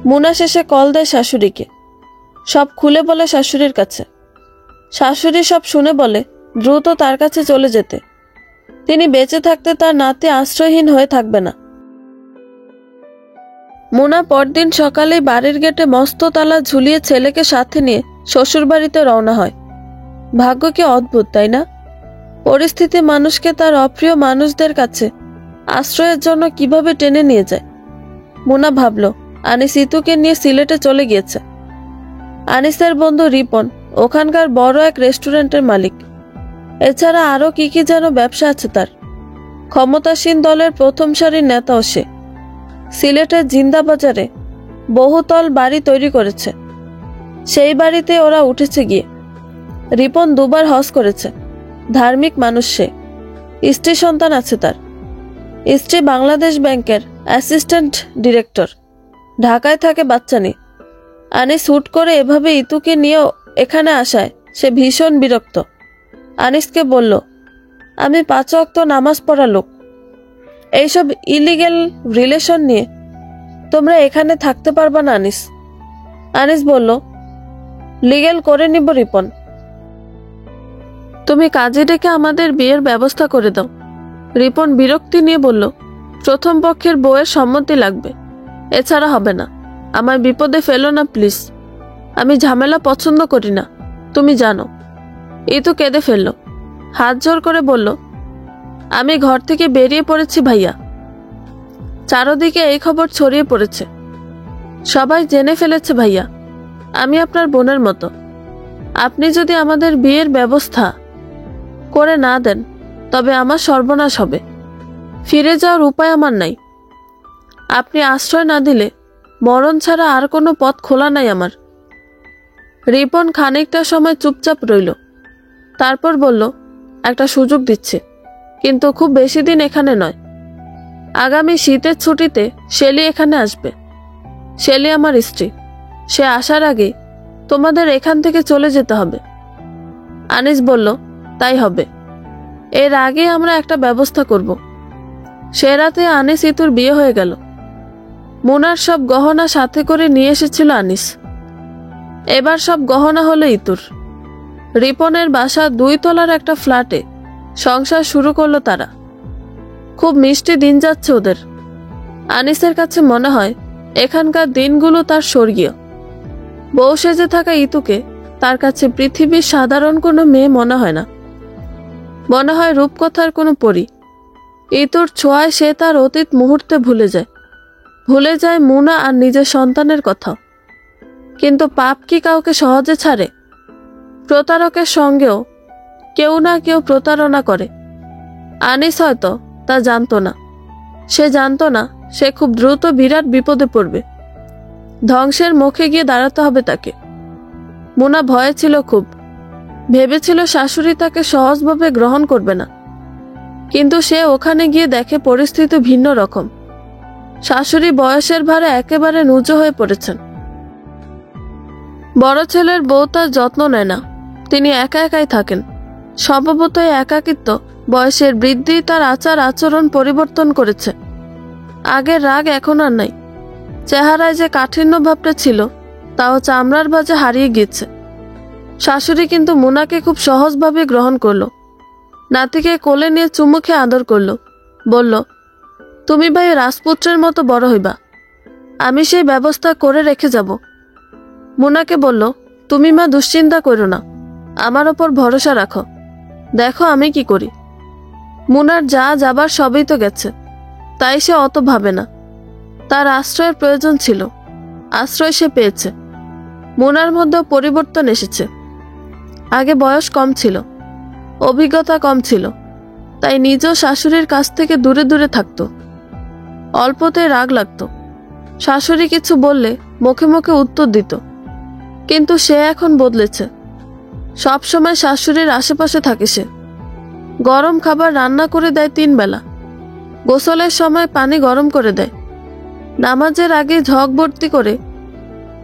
মুনা শেষে কল দেয় শাশুড়িকে, সব খুলে বলে শাশুড়ির কাছে। শাশুড়ি সব শুনে বলে দ্রুত তার কাছে চলে যেতে, তিনি বেঁচে থাকতে তার নাতি আশ্রয়হীন হয়ে থাকবে না। মুনা পরদিন সকালেই বাড়ির গেটে মস্ত তালা ঝুলিয়ে ছেলেকে সাথে নিয়ে শ্বশুরবাড়িতে রওনা হয়। ভাগ্য কি অদ্ভুত, তাই না? পরিস্থিতি মানুষকে তার অপ্রিয় মানুষদের কাছে আশ্রয়ের জন্য কিভাবে টেনে নিয়ে যায়। মুনা ভাবল আনিস ইতুকে নিয়ে সিলেটে চলে গিয়েছে। আনিসের বন্ধু রিপন ওখানকার বড় এক রেস্টুরেন্টের মালিক। এছাড়া আরো কি কি যেন ব্যবসা আছে তার। ক্ষমতাসীন দলের প্রথম সারির নেতাও সে। সিলেটের জিন্দাবাজারে বহুতল বাড়ি তৈরি করেছে, সেই বাড়িতে ওরা উঠেছে গিয়ে। রিপন 2 বার হজ করেছে, ধার্মিক মানুষ সে। স্ত্রী সন্তান আছে তার। স্ত্রী বাংলাদেশ ব্যাংকের অ্যাসিস্ট্যান্ট ডিরেক্টর, ঢাকায় থাকে বাচ্চা নিয়ে। আনিস হুট করে এভাবে ইতুকে নিয়ে এখানে আসায় সে ভীষণ বিরক্ত। আনিসকে বলল, আমি 5 ওয়াক্ত নামাজ পড়া লোক, এইসব ইলিগেল রিলেশন নিয়ে তোমরা এখানে থাকতে পারবা না আনিস। আনিস বলল, লিগেল করে নিব রিপন, তুমি কাজে ডেকে আমাদের বিয়ের ব্যবস্থা করে দাও। রিপন বিরক্তি নিয়ে বলল, প্রথম পক্ষের বউয়ের সম্মতি লাগবে, এছাড়া হবে না। আমায় বিপদে ফেলো না প্লিজ, আমি ঝামেলা পছন্দ করি না, তুমি জানো। ইতু কেঁদে ফেলল, হাত জোর করে বলল, আমি ঘর থেকে বেরিয়ে পড়েছি ভাইয়া। চারদিকে এই খবর ছড়িয়ে পড়েছে, সবাই জেনে ফেলেছে ভাইয়া আমি আপনার বোনের মতো। আপনি যদি আমাদের বিয়ের ব্যবস্থা করে না দেন তবে আমার সর্বনাশ হবে, ফিরে যাওয়ার উপায় আমার নাই। আপনি আশ্রয় না দিলে মরণ ছাড়া আর কোনো পথ খোলা নাই আমার। রিপন খানিকটা সময় চুপচাপ রইল, তারপর বলল, একটা সুযোগ দিচ্ছে, কিন্তু খুব বেশি দিন এখানে নয়। আগামী শীতের ছুটিতে শেলি এখানে আসবে। শেলি আমার স্ত্রী, সে আসার আগে তোমাদের এখান থেকে চলে যেতে হবে। আনিস বলল, তাই হবে, এর আগে আমরা একটা ব্যবস্থা করব। সে রাতে আনিস ইতুর বিয়ে হয়ে গেল। মুনার সব গহনা সাথে করে নিয়ে এসেছিল আনিস। এবার সব গহনা হলো ইতুর। রিপনের বাসা 2 তলার একটা ফ্ল্যাটে সংসার শুরু করলো তারা। খুব মিষ্টি দিন যাচ্ছে ওদের। আনিসের কাছে মনে হয় এখানকার দিনগুলো তার স্বর্গীয়। বউ সেজে থাকা ইতুকে তার কাছে পৃথিবীর সাধারণ কোনো মেয়ে মনে হয় না, মনে হয় রূপকথার কোনো পরী। ইতুর ছোঁয়ায় সে তার অতীত মুহূর্তে ভুলে যায় মুনা আর নিজের সন্তানের কথা। কিন্তু পাপ কি কাউকে সহজে ছাড়ে? প্রতারকের সঙ্গেও কেউ না কেউ প্রতারণা করে। আনিস হয়তো তা জানতো না। সে জানতো না সে খুব দ্রুত বিরাট বিপদে পড়বে, ধ্বংসের মুখে গিয়ে দাঁড়াতে হবে তাকে। মুনা ভয়ে ছিল খুব, ভেবেছিল শাশুড়ি তাকে সহজভাবে গ্রহণ করবে না। কিন্তু সে ওখানে গিয়ে দেখে পরিস্থিতি ভিন্ন রকম। শাশুড়ি বয়সের ভারে একেবারে নুজো হয়ে পড়েছেন। বড় ছেলের বউ তার যত্ন নেয় না, তিনি একা একাই থাকেন। স্বভাবত একাকিত্ব বয়সের বৃদ্ধি তার আচার আচরণ পরিবর্তন করেছে। আগের রাগ এখন আর নাই। চেহারায় যে কাঠিন্য ভাবটা ছিল তাও চামড়ার ভাঁজে হারিয়ে গিয়েছে। শাশুড়ি কিন্তু মুনাকে খুব সহজভাবে গ্রহণ করলো। নাতিকে কোলে নিয়ে চুমু খেয়ে আদর করলো, বলল, তুমি ভাই রাজপুত্রের মতো বড় হইবা, আমি সেই ব্যবস্থা করে রেখে যাব। মুনাকে বলল, তুমি মা দুশ্চিন্তা করো না, আমার ওপর ভরসা রাখো, দেখো আমি কি করি। মুনার যা যাবার সবই তো গেছে, তাই সে অত ভাবে না। তার আশ্রয়ের প্রয়োজন ছিল, আশ্রয় সে পেয়েছে। মুনার মধ্যেও পরিবর্তন এসেছে। আগে বয়স কম ছিল, অভিজ্ঞতা কম ছিল, তাই নিজেও শাশুড়ির কাছ থেকে দূরে দূরে থাকত। অল্পতেই রাগ লাগত। শাশুড়ি কিছু বললে মুখে মুখে উত্তর দিত। কিন্তু সে এখন বদলেছে। সব সময় শাশুড়ির আশেপাশে থাকে সে। গরম খাবার রান্না করে দেয় 3 বেলা। গোসলের সময় পানি গরম করে দেয়। নামাজের আগে ঝক ভর্তি করে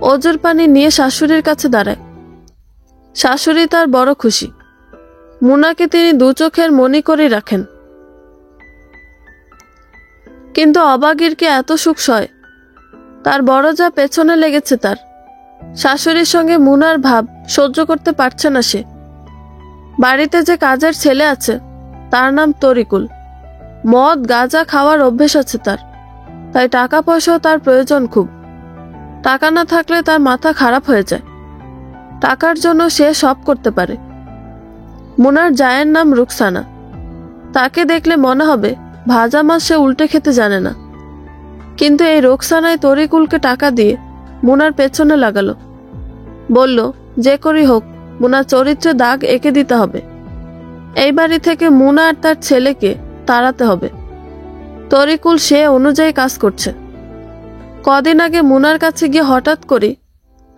ওজের পানি নিয়ে শাশুড়ির কাছে দাঁড়ায়। শাশুড়ি তার বড় খুশি। মুনাকে তিনি দু চোখের মণি করে রাখেন। কিন্তু অবাগিরকে এত সুখ সয়। তার বড় যা পেছনে লেগেছে তার। শাশুড়ির সঙ্গে মুনার ভাব সহ্য করতে পারছে না সে। বাড়িতে যে কাজের ছেলে আছে তার নাম তরিকুল। মদ গাঁজা খাওয়ার অভ্যেস আছে তার, তাই টাকা পয়সাও তার প্রয়োজন খুব। টাকা না থাকলে তার মাথা খারাপ হয়ে যায়। টাকার জন্য সে সব করতে পারে। মুনার জায়ের নাম রুকসানা। তাকে দেখলে মনে হবে ভাজা মাছ সে উল্টে খেতে জানে না। কিন্তু এই রুকসানায় তরিকুলকে টাকা দিয়ে মুনার পেছনে লাগালো। বলল, যে করি হোক মুনার চরিত্রে দাগ এঁকে দিতে হবে। এই বাড়ি থেকে মুনা আর তার ছেলেকে তাড়াতে হবে। তরিকুল সে অনুযায়ী কাজ করছে। কদিন আগে মুনার কাছে গিয়ে হঠাৎ করে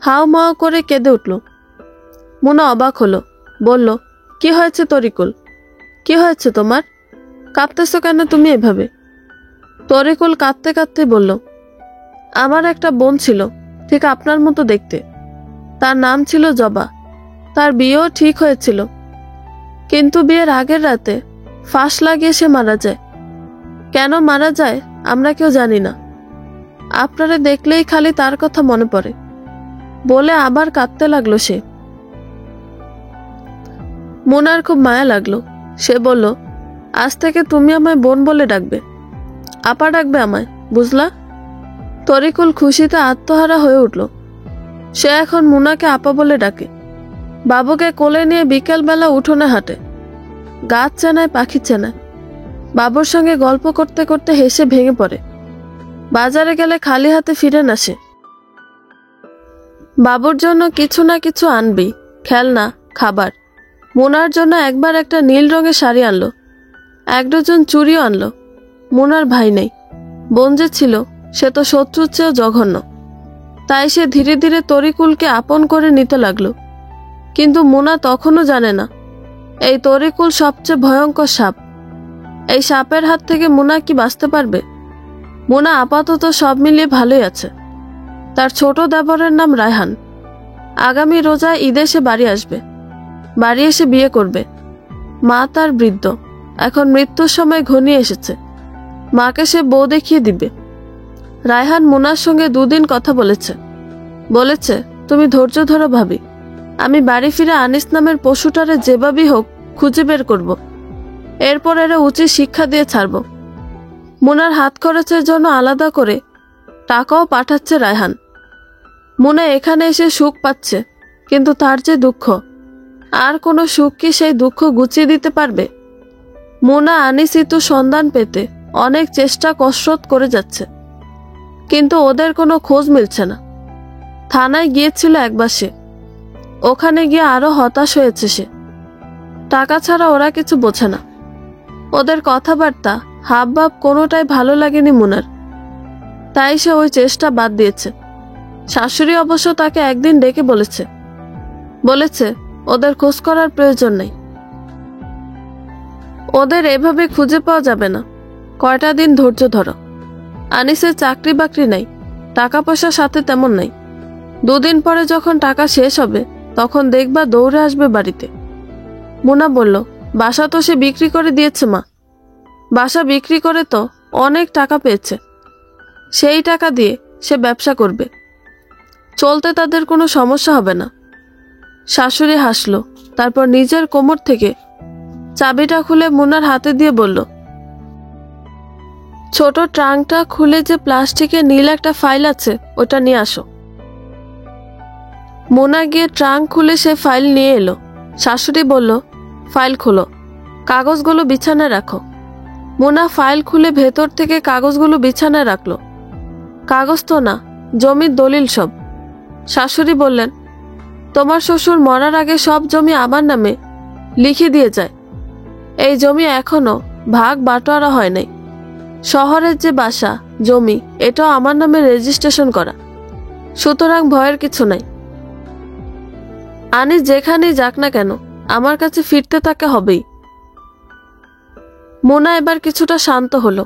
হাও মাও করে কেঁদে উঠল। মুনা অবাক হলো, বলল, কি হয়েছে তরিকুল? কি হয়েছে তোমার? কাঁদতেছো কেন তুমি এভাবে? তরিকুল কাঁদতে কাঁদতে বলল, আমার একটা বোন ছিল, ঠিক আপনার মতো দেখতে। তার নাম ছিল জবা। তার বিয়েও ঠিক হয়েছিল, কিন্তু বিয়ের আগের রাতে ফাঁস লাগিয়ে সে মারা যায়। কেন মারা যায় আমরা কেউ জানি না। আপনারে দেখলেই খালি তার কথা মনে পড়ে, বলে আবার কাঁদতে লাগলো সে। মুনার খুব মায়া লাগলো। সে বলল, আজ থেকে তুমি আমায় বোন বলে ডাকবে, আপা ডাকবে আমায়, বুঝলা? তরিকুল খুশিতে আত্মহারা হয়ে উঠল। সে এখন মুনাকে আপা বলে ডাকে। বাবুকে কোলে নিয়ে বিকেলবেলা উঠোনে হাঁটে। গাছ চেনায় পাখি চেনায়। বাবুর সঙ্গে গল্প করতে করতে হেসে ভেঙে পড়ে। বাজারে গেলে খালি হাতে ফিরে না সে। বাবুর জন্য কিছু না কিছু আনবি, খেলনা, খাবার। মুনার জন্য একবার একটা নীল রঙের শাড়ি আনলো। 1 ডজন চুড়িও আনলো। মুনার ভাই নেই, বোন যে ছিল সে তো শত্রুর চেয়েও জঘন্য। তাই সে ধীরে ধীরে তরিকুলকে আপন করে নিতে লাগলো। কিন্তু মুনা তখনও জানে না এই তরিকুল সবচেয়ে ভয়ঙ্কর সাপ। এই সাপের হাত থেকে মুনা কি বাঁচতে পারবে? মুনা আপাতত সব মিলিয়ে ভালোই আছে। তার ছোট দেবরের নাম রায়হান। আগামী রোজায় ঈদে সে বাড়ি আসবে। বাড়ি এসে বিয়ে করবে। মা তার বৃদ্ধ, এখন মৃত্যুর সময় ঘনিয়ে এসেছে। মাকে সে বউ দেখিয়ে দিবে। রায়হান মুনার সঙ্গে 2 দিন কথা বলেছে, তুমি ধৈর্য ধরো ভাবি, আমি বাড়ি ফিরে আনিস নামের পশুটারে যেভাবেই হোক খুঁজে বের করব। এরপর এরা উচিত শিক্ষা দিয়ে ছাড়ব। মুনার হাত খরচের জন্য আলাদা করে টাকাও পাঠাচ্ছে রায়হান। মুনা এখানে এসে সুখ পাচ্ছে, কিন্তু তার যে দুঃখ, আর কোনো সুখ কি সেই দুঃখ গুছিয়ে দিতে পারবে? মুনা আনিস ইতু সন্ধান পেতে অনেক চেষ্টা কসরত করে যাচ্ছে, কিন্তু ওদের কোনো খোঁজ মিলছে না। থানায় গিয়েছিল একবার সে। ওখানে গিয়ে আরো হতাশ হয়েছে সে। টাকা ছাড়া ওরা কিছু বোঝে না। ওদের কথাবার্তা, হাবভাব কোনোটাই ভালো লাগেনি মুনার। তাই সে ওই চেষ্টা বাদ দিয়েছে। শাশুড়ি অবশ্য তাকে একদিন ডেকে বলেছে ওদের খোঁজ করার প্রয়োজন নেই। ওদের এভাবে খুঁজে পাওয়া যাবে না। কয়টা দিন ধৈর্য ধরো। আনিসের চাকরি বাকরি নাই, টাকা পয়সার সাথে তেমন নাই। 2 দিন পরে যখন টাকা শেষ হবে তখন দেখবা দৌড়ে আসবে বাড়িতে। মুনা বলল, বাসা তো সে বিক্রি করে দিয়েছে মা। বাসা বিক্রি করে তো অনেক টাকা পেয়েছে। সেই টাকা দিয়ে সে ব্যবসা করবে। চলতে তাদের কোনো সমস্যা হবে না। শাশুড়ি হাসলো, তারপর নিজের কোমর থেকে চাবিটা খুলে মুনার হাতে দিয়ে বলল, ছোট ট্রাঙ্কটা খুলে যে প্লাস্টিকের নীল একটা ফাইল আছে ওটা নিয়ে আসো। মুনা গিয়ে ট্রাঙ্ক খুলে সে ফাইল নিয়ে এলো। শাশুড়ি বলল, ফাইল খোলো, কাগজগুলো বিছানায় রাখো। মুনা ফাইল খুলে ভেতর থেকে কাগজগুলো বিছানায় রাখলো। কাগজ তো না, জমির দলিল সব। শাশুড়ি বললেন, তোমার শ্বশুর মরার আগে সব জমি আমার নামে লিখে দিয়ে যায়। এই জমি এখনো ভাগ বাটোয়ারা হয় নাই। শহরের যে বাসা, জমি, এটাও আমার নামে রেজিস্ট্রেশন করা। সুতরাং ভয়ের কিছু নাই। আনিস যেখানেই যাক না কেন আমার কাছে ফিরতে তাকে হবেই। মোনা এবার কিছুটা শান্ত হলো।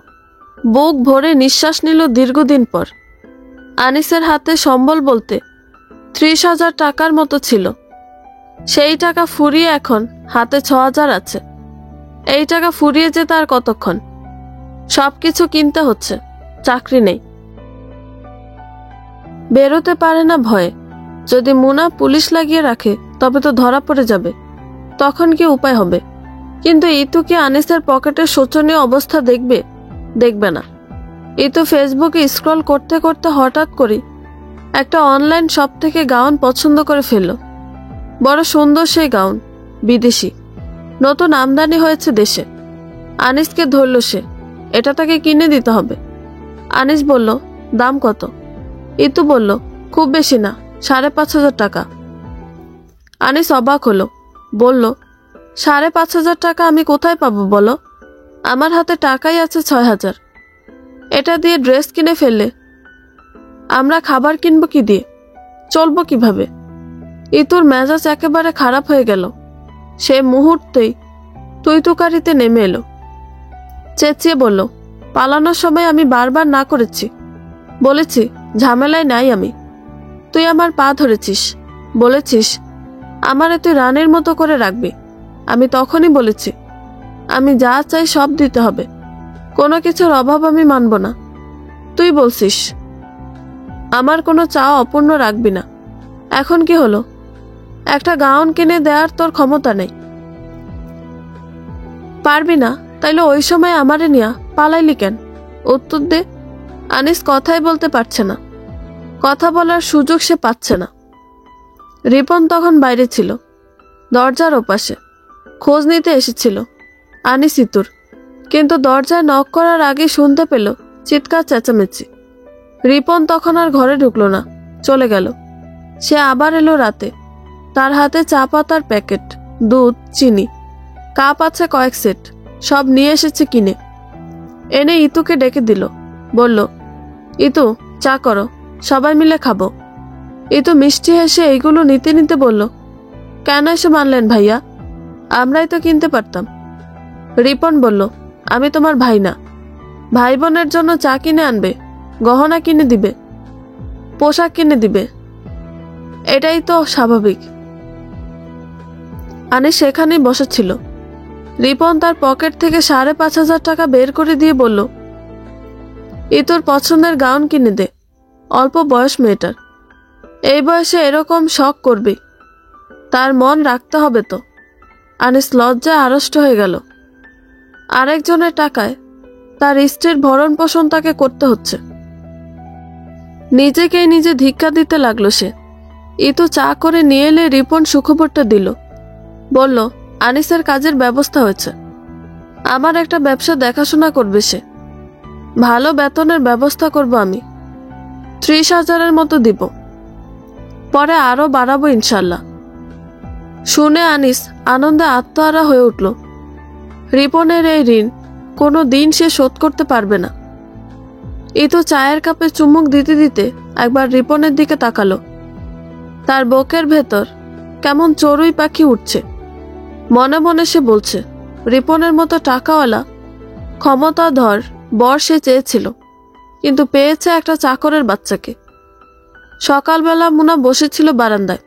বুক ভরে নিঃশ্বাস নিল দীর্ঘদিন পর। আনিসের হাতে সম্বল বলতে 30,000 টাকার মতো ছিল। সেই টাকা ফুরিয়ে এখন হাতে 6,000 আছে। এই টাকা ফুরিয়ে যেতে আর কতক্ষণ? সবকিছু কিনতে হচ্ছে, চাকরি নেই, বেরোতে পারে না ভয়ে। যদি মুনা পুলিশ লাগিয়ে রাখে তবে তো ধরা পড়ে যাবে, তখন কি উপায় হবে? কিন্তু ইতু কি আনিসের পকেটের শোচনীয় অবস্থা দেখবে? দেখবে না। ইতু ফেসবুকে স্ক্রল করতে করতে হঠাৎ করে একটা অনলাইন শপ থেকে গাউন পছন্দ করে ফেলল। বড় সুন্দর সেই গাউন, বিদেশি, নতুন আমদানি হয়েছে দেশে। আনিসকে ধরল সে, এটা তাকে কিনে দিতে হবে। আনিস বলল, দাম কত? ইতু বলল, খুব বেশি না, 5,500 টাকা। আনিস অবাক হলো, বলল, 5,500 টাকা আমি কোথায় পাবো বলো? আমার হাতে টাকাই আছে 6,000। এটা দিয়ে ড্রেস কিনে ফেললে আমরা খাবার কিনবো কি দিয়ে? চলবো কিভাবে? ইতুর মেজাজ একেবারে খারাপ হয়ে গেল। সে মুহূর্তেই তুইতুকারিতে নেমে এলো। চেঁচিয়ে বলল, পালানোর সময় আমি বারবার না করেছি, বলেছি ঝামেলায় নাই আমি। তুই আমার পা ধরেছিস, বলেছিস আমারে তুই রানীর মতো করে রাখবি। আমি তখনই বলেছি আমি যা চাই সব দিতে হবে, কোনো কিছুর অভাব আমি মানব না। তুই বলছিস আমার কোনো চাওয়া অপূর্ণ রাখবি না। এখন কি হলো? একটা গাউন কিনে দেওয়ার তোর ক্ষমতা নেই, পারবি না, তাইলে ওই সময় আমারে নিয়া পালাইলি কেন? উত্তর দে। আনিস কথাই বলতে পারছে না, কথা বলার সুযোগ সে পাচ্ছে না। রিপন তখন বাইরে ছিল, দরজার ওপাশে খোঁজ নিতে এসেছিল আনিস ইতুর। কিন্তু দরজায় নক করার আগে শুনতে পেল চিৎকার চেঁচামেচি। রিপন তখন আর ঘরে ঢুকলো না, চলে গেল। সে আবার এলো রাতে, তার হাতে চা পাতার প্যাকেট, দুধ, চিনি, কাপ আছে কয়েক সেট, সব নিয়ে এসেছে কিনে। এনে ইতুকে ডেকে দিল, বলল, ইতু চা করো, সবাই মিলে খাবো। ইতু মিষ্টি হেসে এইগুলো নিতে নিতে বলল, কেন এসে মানলেন ভাইয়া? আমরাই তো কিনতে পারতাম। রিপন বলল, আমি তোমার ভাই না। ভাই বোনের জন্য চা কিনে আনবে, গহনা কিনে দিবে, পোশাক কিনে দিবে, এটাই তো স্বাভাবিক। আনিস সেখানেই বসেছিল। রিপন তার পকেট থেকে 5,500 টাকা বের করে দিয়ে বলল, ইতুর পছন্দের গাউন কিনে দে, অল্প বয়স মেয়েটার, এই বয়সে এরকম শখ করবি, তার মন রাখতে হবে তো। আনিস লজ্জায় আড়ষ্ট হয়ে গেল। আরেকজনের টাকায় তার স্ত্রীর ভরণ পোষণ তাকে করতে হচ্ছে। নিজেকেই নিজে ধিক্কা দিতে লাগলো সে। ইতু চা করে নিয়ে এলে রিপন সুখবরটা দিল, বলল, আনিসের কাজের ব্যবস্থা হয়েছে। আমার একটা ব্যবসা দেখাশোনা করবে সে, ভালো বেতনের ব্যবস্থা করব আমি, 30,000-এর মতো দিব, পরে আরো বাড়াবো ইনশাল্লাহ। শুনে আনিস আনন্দে আত্মহারা হয়ে উঠল। রিপনের এই ঋণ কোনো দিন সে শোধ করতে পারবে না। ইতু চায়ের কাপে চুমুক দিতে দিতে একবার রিপনের দিকে তাকালো। তার বুকের ভেতর কেমন চড়ুই পাখি উঠছে। মনে মনে সে বলছে, রিপনের মতো টাকাওয়ালা ক্ষমতাধর বর সে চেয়েছিল, কিন্তু পেয়েছে একটা চাকরের বাচ্চাকে। সকালবেলা মুনা বসেছিল বারান্দায়।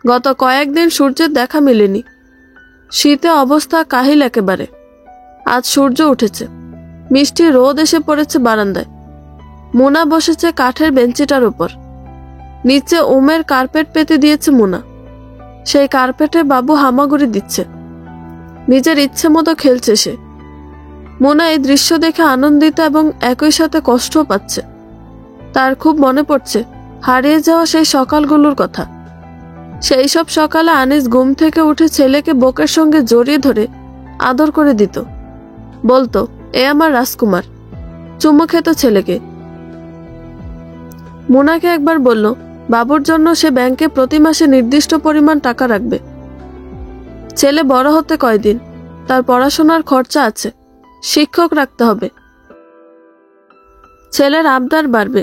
গত কয়েকদিন সূর্যের দেখা মেলেনি। শীতে অবস্থা কাহিল একেবারে। আজ সূর্য উঠেছে, মিষ্টি রোদ এসে পড়েছে বারান্দায়। মুনা বসেছে কাঠের বেঞ্চিটার উপর। নিচে উমের কার্পেট পেতে দিয়েছে মুনা। সেই কার্পেটে বাবু হামাগুড়ি দিচ্ছে, নিজের ইচ্ছে মতো খেলছে সে। মুনা এই দৃশ্য দেখে আনন্দিত এবং একই সাথে কষ্টও পাচ্ছে। তার খুব মনে পড়ছে হারিয়ে যাওয়া সেই সকালগুলোর কথা। সেই সব সকালে আনিস ঘুম থেকে উঠে ছেলেকে বুকের সঙ্গে জড়িয়ে ধরে আদর করে দিত, বলতো, এ আমার রাজকুমার, চুমু খেত ছেলেকে। মুনাকে একবার বলল, বাবুর জন্য সে ব্যাংকে প্রতি মাসে নির্দিষ্ট পরিমাণ টাকা রাখবে। ছেলে বড় হতে কয়দিন, তার পড়াশোনার খরচা আছে, শিক্ষক রাখতে হবে, ছেলের আবদার বাড়বে,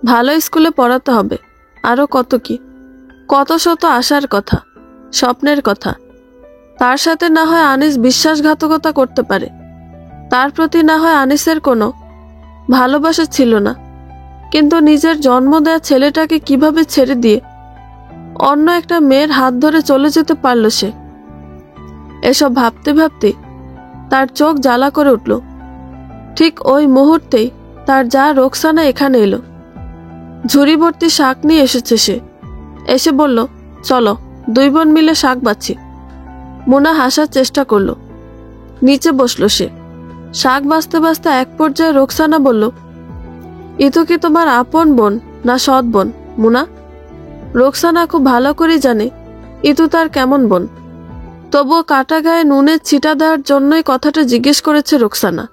ভালো স্কুলে পড়াতে হবে, আরো কত কি, কত শত আশার কথা, স্বপ্নের কথা। তার সাথে না হয় আনিস বিশ্বাসঘাতকতা করতে পারে, তার প্রতি না হয় আনিসের কোনো ভালোবাসা ছিল না, কিন্তু নিজের জন্ম দেওয়া ছেলেটাকে কিভাবে ছেড়ে দিয়ে অন্য একটা মেয়ের হাত ধরে চলে যেতে পারল সে। এসব ভাবতে ভাবতে তার চোখ জ্বালা করে উঠল। ঠিক ওই মুহূর্তেই তার যা রোকসানা এখানে এলো। ঝুড়ি ভর্তি শাক নিয়ে এসেছে সে। এসে বলল, চলো 2 বোন মিলে শাক বাছি। মুনা হাসার চেষ্টা করলো। নিচে বসলো সে। শাক বাছতে বাছতে এক পর্যায়ে রোকসানা বলল, ইতু কি তোমার আপন বোন না সৎ বোন মুনা? রোকসানা খুব ভালো করে জানে ইতু তার কেমন বোন, তবুও কাটা গায়ে নুনের ছিটা দেওয়ার জন্যই কথাটা জিজ্ঞেস করেছে রোকসানা।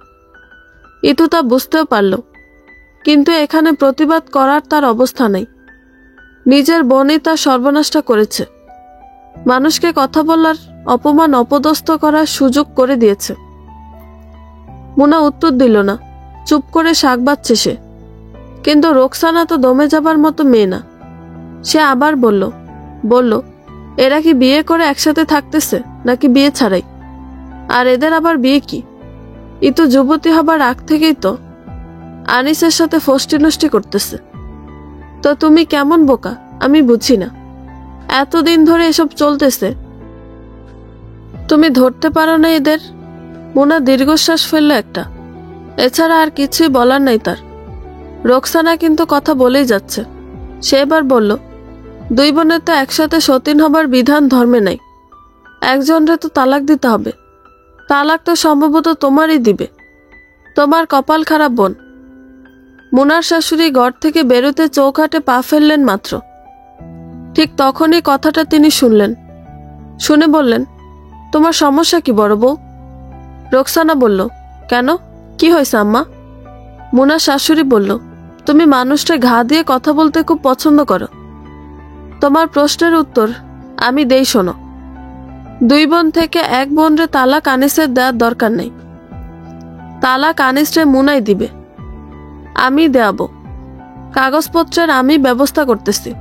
ইতু তা বুঝতেও পারল, কিন্তু এখানে প্রতিবাদ করার তার অবস্থা নেই। নিজের বোনই তার সর্বনাশটা করেছে, মানুষকে কথা বলার, অপমান অপদস্থ করার সুযোগ করে দিয়েছে। মুনা উত্তর দিল না, চুপ করে শাক বাচ্ছে সে। কিন্তু রোকসানা তো দমে যাবার মতো মেয়ে না। সে আবার বলল, এরা কি বিয়ে করে একসাথে থাকতেছে নাকি বিয়ে ছাড়াই? আর এদের আবার বিয়ে কি? ইতু যুবতী হবার আগ থেকেই তো আনিসের সাথে ফষ্টি নষ্টি করতেছে। তো তুমি কেমন বোকা আমি বুঝি না, এতদিন ধরে এসব চলতেছে, তুমি ধরতে পারো না এদের? মুনা দীর্ঘশ্বাস ফেলল একটা। এছাড়া আর কিছুই বলার নাই তার। রোকসানা কিন্তু কথা বলেই যাচ্ছে। সে এবার বলল, 2 বোনের তো একসাথে সতীন হবার বিধান ধর্মে নাই। একজনরে তো তালাক দিতে হবে। তালাক তো সম্ভবত তোমারই দিবে। তোমার কপাল খারাপ বোন। মুনার শাশুড়ি ঘর থেকে বেরোতে চৌকাঠে পা ফেললেন মাত্র। ঠিক তখনই কথাটা তিনি শুনলেন। শুনে বললেন, তোমার সমস্যা কি বড় বউ? রোকসানা বলল, কেন, কি হয়েছে আম্মা? মুনার শাশুড়ি বলল, তুমি মানুষটা ঘা দিয়ে কথা বলতে খুব পছন্দ করো। তোমার প্রশ্নের উত্তর আমি দেই শোনো। 2 বোন থেকে 1 বোনরে তালাক আনিসের দেওয়ার দরকার নেই। তালাক আনিসরে মুনাই দিবে, আমি দেয়াবো। কাগজপত্রের আমি ব্যবস্থা করতেছি।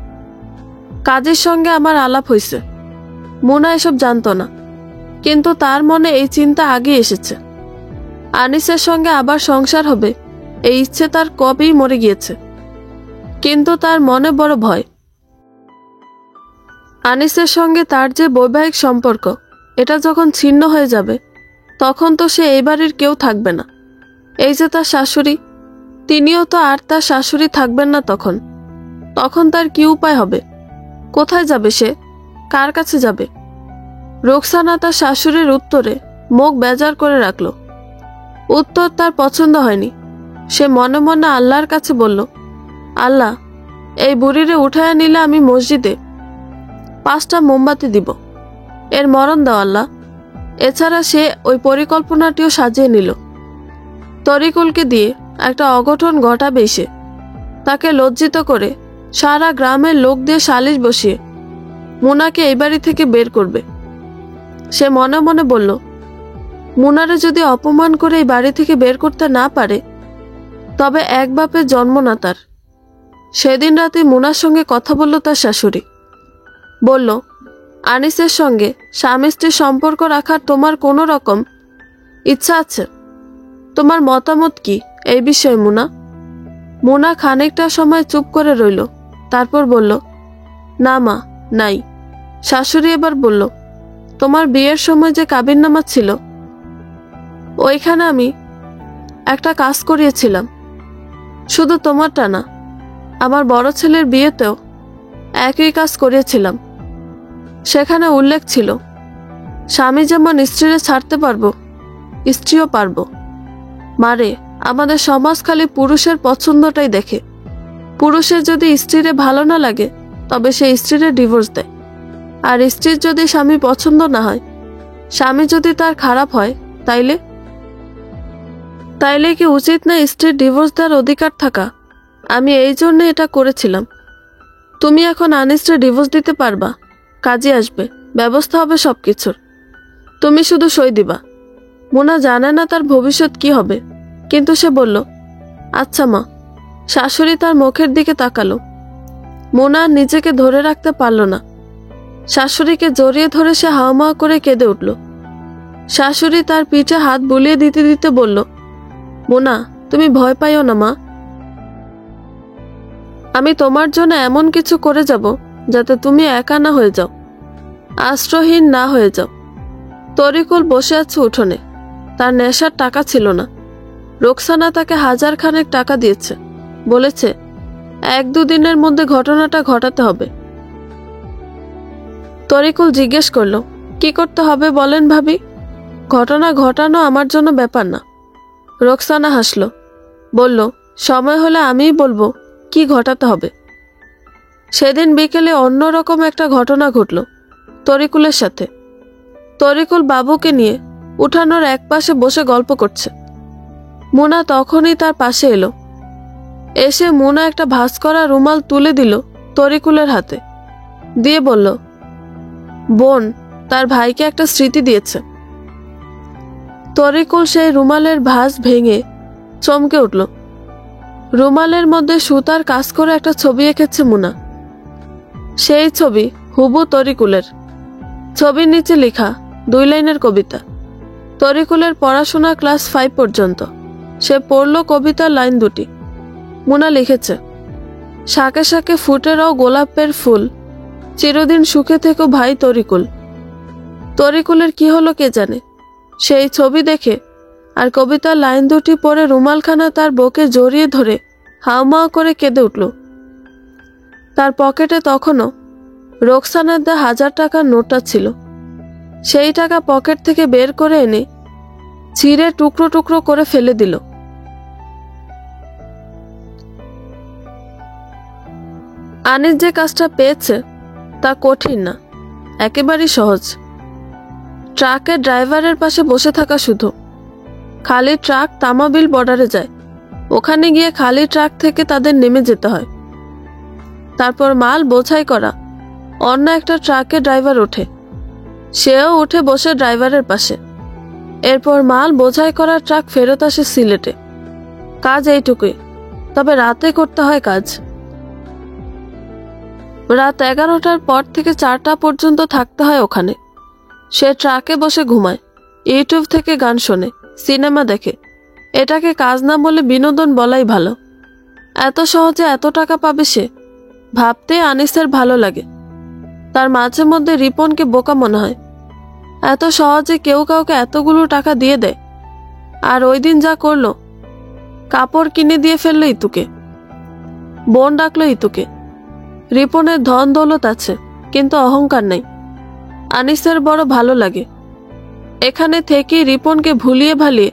কাজের সঙ্গে আমার আলাপ হয়েছে। মুনা এসব জানতো না, কিন্তু তার মনে এই চিন্তা আগে এসেছে। আনিসের সঙ্গে আবার সংসার হবে এই ইচ্ছে তার কবেই মরে গিয়েছে। কিন্তু তার মনে বড় ভয়। আনিসের সঙ্গে তার যে বৈবাহিক সম্পর্ক, এটা যখন ছিন্ন হয়ে যাবে, তখন তো সে এই বাড়ির কেউ থাকবে না। এই যে তার শাশুড়ি, তিনিও তো আর তার শাশুড়ি থাকবেন না তখন। তখন তার কি উপায় হবে? কোথায় যাবে সে? কার কাছে যাবে? রোকসানা তার শাশুড়ির উত্তরে মুখ বেজার করে রাখল। উত্তর তার পছন্দ হয়নি। সে মনে মনে আল্লাহর কাছে বলল, আল্লাহ, এই বুড়িরে উঠায় নিলে আমি মসজিদে 5টা মোমবাতি দিব। এর মরণ দাও আল্লাহ। এছাড়া সে ওই পরিকল্পনাটিও সাজিয়ে নিল। তরিকুলকে দিয়ে একটা অঘটন ঘটাবে সে। তাকে লজ্জিত করে সারা গ্রামের লোক দিয়ে সালিশ বসিয়ে মুনাকে এই বাড়ি থেকে বের করবে। সে মনে মনে বলল, মুনারে যদি অপমান করে এই বাড়ি থেকে বের করতে না পারে, তবে এক বাপের জন্ম না তার। সেদিন রাতে মুনার সঙ্গে কথা বলল তার শাশুড়ি। বলল, আনিসের সঙ্গে স্বামী স্ত্রীর সম্পর্ক রাখার তোমার কোনো রকম ইচ্ছা আছে? তোমার মতামত কি এই বিষয়ে মুনা? মুনা খানিকটা সময় চুপ করে রইল। তারপর বলল, না মা, নাই। শাশুড়ি এবার বলল, তোমার বিয়ের সময় যে কাবিননামা ছিল, ওইখানে আমি একটা কাজ করিয়েছিলাম। শুধু তোমারটা না, আমার বড় ছেলের বিয়েতেও একই কাজ করিয়েছিলাম। সেখানে উল্লেখ ছিল, স্বামী যেমন স্ত্রীরে ছাড়তে পারবো, স্ত্রীও পারবো। মারে, আমাদের সমাজ খালি পুরুষের পছন্দটাই দেখে। পুরুষের যদি স্ত্রীরে ভালো না লাগে, তবে সে স্ত্রীরে ডিভোর্স দেয়। আর স্ত্রীর যদি স্বামী পছন্দ না হয়, স্বামী যদি তার খারাপ হয়, তাইলে কি উচিত না স্ত্রীর ডিভোর্স দেওয়ার অধিকার থাকা? আমি এই জন্য এটা করেছিলাম। তুমি এখন আনিসরে ডিভোর্স দিতে পারবা, কাজে আসবে, ব্যবস্থা হবে সবকিছুর। তুমি শুধু সই দিবা। মুনা জানে না তার ভবিষ্যৎ কি হবে, কিন্তু সে বলল, আচ্ছা মা। শাশুড়ি তার মুখের দিকে তাকালো। মুনা নিজেকে ধরে রাখতে পারল না। শাশুড়িকে জড়িয়ে ধরে সে হাওমাও করে কেঁদে উঠল। শাশুড়ি তার পিঠে হাত বুলিয়ে দিতে দিতে বলল, মুনা, তুমি ভয় পাইও না মা, আমি তোমার জন্য এমন কিছু করে যাব যাতে তুমি একা না হয়ে যাও, আশ্রয়হীন না হয়ে যাও। তরিকুল বসে আছে উঠোনে, তার নেশার টাকা ছিল না। রোকসানা তাকে 1000 খানেক টাকা দিয়েছে, বলেছে 1-2 দিনের মধ্যে ঘটনাটা ঘটাতে হবে। তরিকুল জিজ্ঞেস করলো, কি করতে হবে বলেন ভাবি? ঘটনা ঘটানো আমার জন্য ব্যাপার না। রোকসানা হাসল, বলল, সময় হলে আমিই বলবো কি ঘটাতে হবে। সেদিন বিকেলে অন্যরকম একটা ঘটনা ঘটল তরিকুলের সাথে। তরিকুল বাবুকে নিয়ে উঠানোর একপাশে বসে গল্প করছে। মুনা তখনই তার পাশে এলো। এসে মুনা একটা ভাঁজ করা রুমাল তুলে দিল তরিকুলের হাতে, দিয়ে বলল, বোন তার ভাইকে একটা স্মৃতি দিয়েছে। তরিকুল সেই রুমালের ভাঁজ ভেঙে চমকে উঠল। রুমালের মধ্যে সুতার কাজ করে একটা ছবি এঁকেছে মুনা। সেই ছবি হুবু তরিকুলের। ছবির নিচে লেখা 2 লাইনের কবিতা। তরিকুলের পড়াশোনা ক্লাস 5 পর্যন্ত। সে পড়ল কবিতার লাইন 2টি। মুনা লিখেছে, শাকে শাকে ফুটেরাও গোলাপের ফুল, চিরদিন সুখে থেকো ভাই তরিকুল। তরিকুলের কি হলো কে জানে, সেই ছবি দেখে আর কবিতার লাইন 2টি পড়ে রুমালখানা তার বুকে জড়িয়ে ধরে হাউমাউ করে কেঁদে উঠল। তার পকেটে তখনও রোকসানার দা 1000 টাকার নোটটা ছিল। সেই টাকা পকেট থেকে বের করে এনে ছিঁড়ে টুকরো টুকরো করে ফেলে দিল। আনিস যে কাজটা পেয়েছে তা কঠিন না, একেবারেই সহজ। ট্রাকের ড্রাইভারের পাশে বসে থাকা শুধু। খালি ট্রাক তামাবিল বর্ডারে যায়, ওখানে গিয়ে খালি ট্রাক থেকে তাদের নেমে যেতে হয়। তারপর মাল বোঝাই করা অন্য একটা ট্রাকে ড্রাইভার ওঠে, সেও উঠে বসে ড্রাইভারের পাশে। এরপর মাল বোঝাই করা ট্রাক ফেরত আসে সিলেটে। কাজ এইটুকুই, তবে রাতে করতে হয় কাজ। রাত 11টার পর থেকে 4টা পর্যন্ত থাকতে হয় ওখানে। সে ট্রাকে বসে ঘুমায়, ইউটিউব থেকে গান শোনে, সিনেমা দেখে। এটাকে কাজ না বলে বিনোদন বলাই ভালো। এত সহজে এত টাকা পাবে সে, ভাবতে আনিসের ভালো লাগে। তার মাঝে মধ্যে রিপনকে বোকা মনে হয়, এত সহজে কেউ কাউকে এতগুলো টাকা দিয়ে দেয়। আর ওই দিন যা করলো, কাপড় কিনে দিয়ে ফেললো ইতুকে। বোন ডাকলো ইতুকে। রিপনের ধন দৌলত আছে, কিন্তু অহংকার নেই। আনিসের বড় ভালো লাগে। এখানে থেকেই রিপনকে ভুলিয়ে ভালিয়ে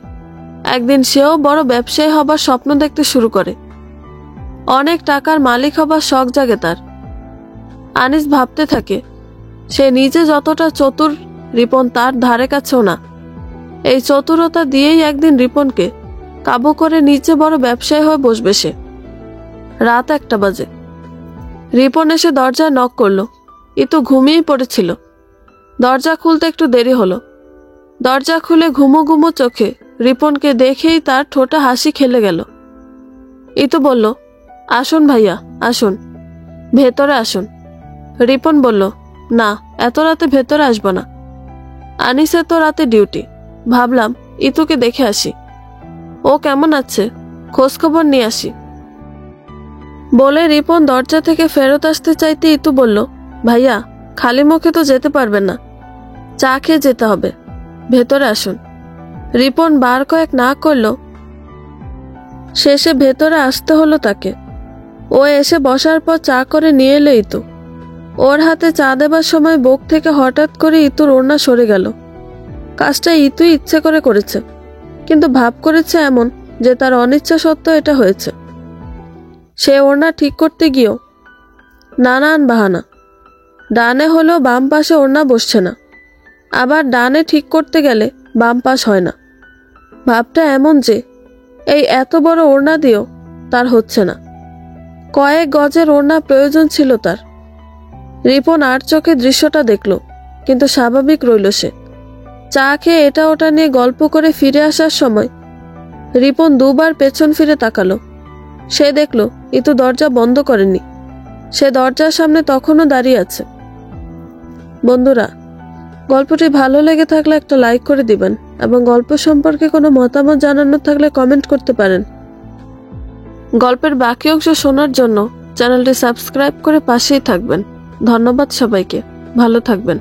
একদিন সেও বড় ব্যবসায়ী হবার স্বপ্ন দেখতে শুরু করে। অনেক টাকার মালিক হবার শখ জাগে তার। আনিস ভাবতে থাকে, সে নিজে যতটা চতুর, রিপন তার ধারে কাছেও না। এই চতুরতা দিয়েই একদিন রিপনকে কাবু করে নিচে বড় ব্যবসায়ী হয়ে বসবে সে। রাত 1টা বাজে। রিপন এসে দরজায় নক করলো। ইতু ঘুমিয়েই পড়েছিল। দরজা খুলতে একটু দেরি হলো। দরজা খুলে ঘুমো ঘুমো চোখে রিপনকে দেখেই তার ঠোঁটে হাসি খেলে গেল। ইতু বলল, আসুন ভাইয়া, আসুন, ভেতরে আসুন। রিপন বলল, না, এত রাতে ভেতরে আসবো না। আনিসের তো রাতে ডিউটি, ভাবলাম ইতুকে দেখে আসি, ও কেমন আছে খোঁজখবর নিয়ে আসি। বলে রিপন দরজা থেকে ফেরত আসতে চাইতে ইতু বলল, ভাইয়া খালি মুখে তো যেতে পারবেন না, চা খেয়ে যেতে হবে, ভেতরে আসুন। রিপন বার কয়েক না করল, শেষে ভেতরে আসতে হলো তাকে। ও এসে বসার পর চা করে নিয়ে এলো ইতু। ওর হাতে চা দেবার সময় বুক থেকে হঠাৎ করে ইতুর ওড়না সরে গেল। কাজটা ইতুই ইচ্ছে করে করেছে, কিন্তু ভাব করেছে এমন যে তার অনিচ্ছা সত্ত্বেও এটা হয়েছে। সে ওড়না ঠিক করতে গিয়েও নানান বাহানা। ডানে হলেও বাম পাশে ওড়না বসছে না, আবার ডানে ঠিক করতে গেলে বাম পাশ হয় না। ভাবটা এমন যে এই এত বড় ওড়না দিয়েও তার হচ্ছে না। কয়েক গজের ওড়না প্রয়োজন ছিল তার। রিপন আর চোখে দৃশ্যটা দেখল, কিন্তু স্বাভাবিক রইল সে। চা খেয়ে এটা ওটা নিয়ে গল্প করে ফিরে আসার সময় রিপন 2বার পেছন ফিরে তাকালো। সে দেখল ইতু দরজা বন্ধ করেনি। সে দরজার সামনে তখনও দাঁড়িয়ে আছে। বন্ধুরা, গল্পটি ভালো লেগে থাকলে একটা লাইক করে দিবেন এবং গল্প সম্পর্কে কোনো মতামত জানানোর থাকলে কমেন্ট করতে পারেন। গল্পের বাকি অংশ শোনার জন্য চ্যানেলটি সাবস্ক্রাইব করে পাশেই থাকবেন। ধন্যবাদ সবাইকে, ভালো থাকবেন।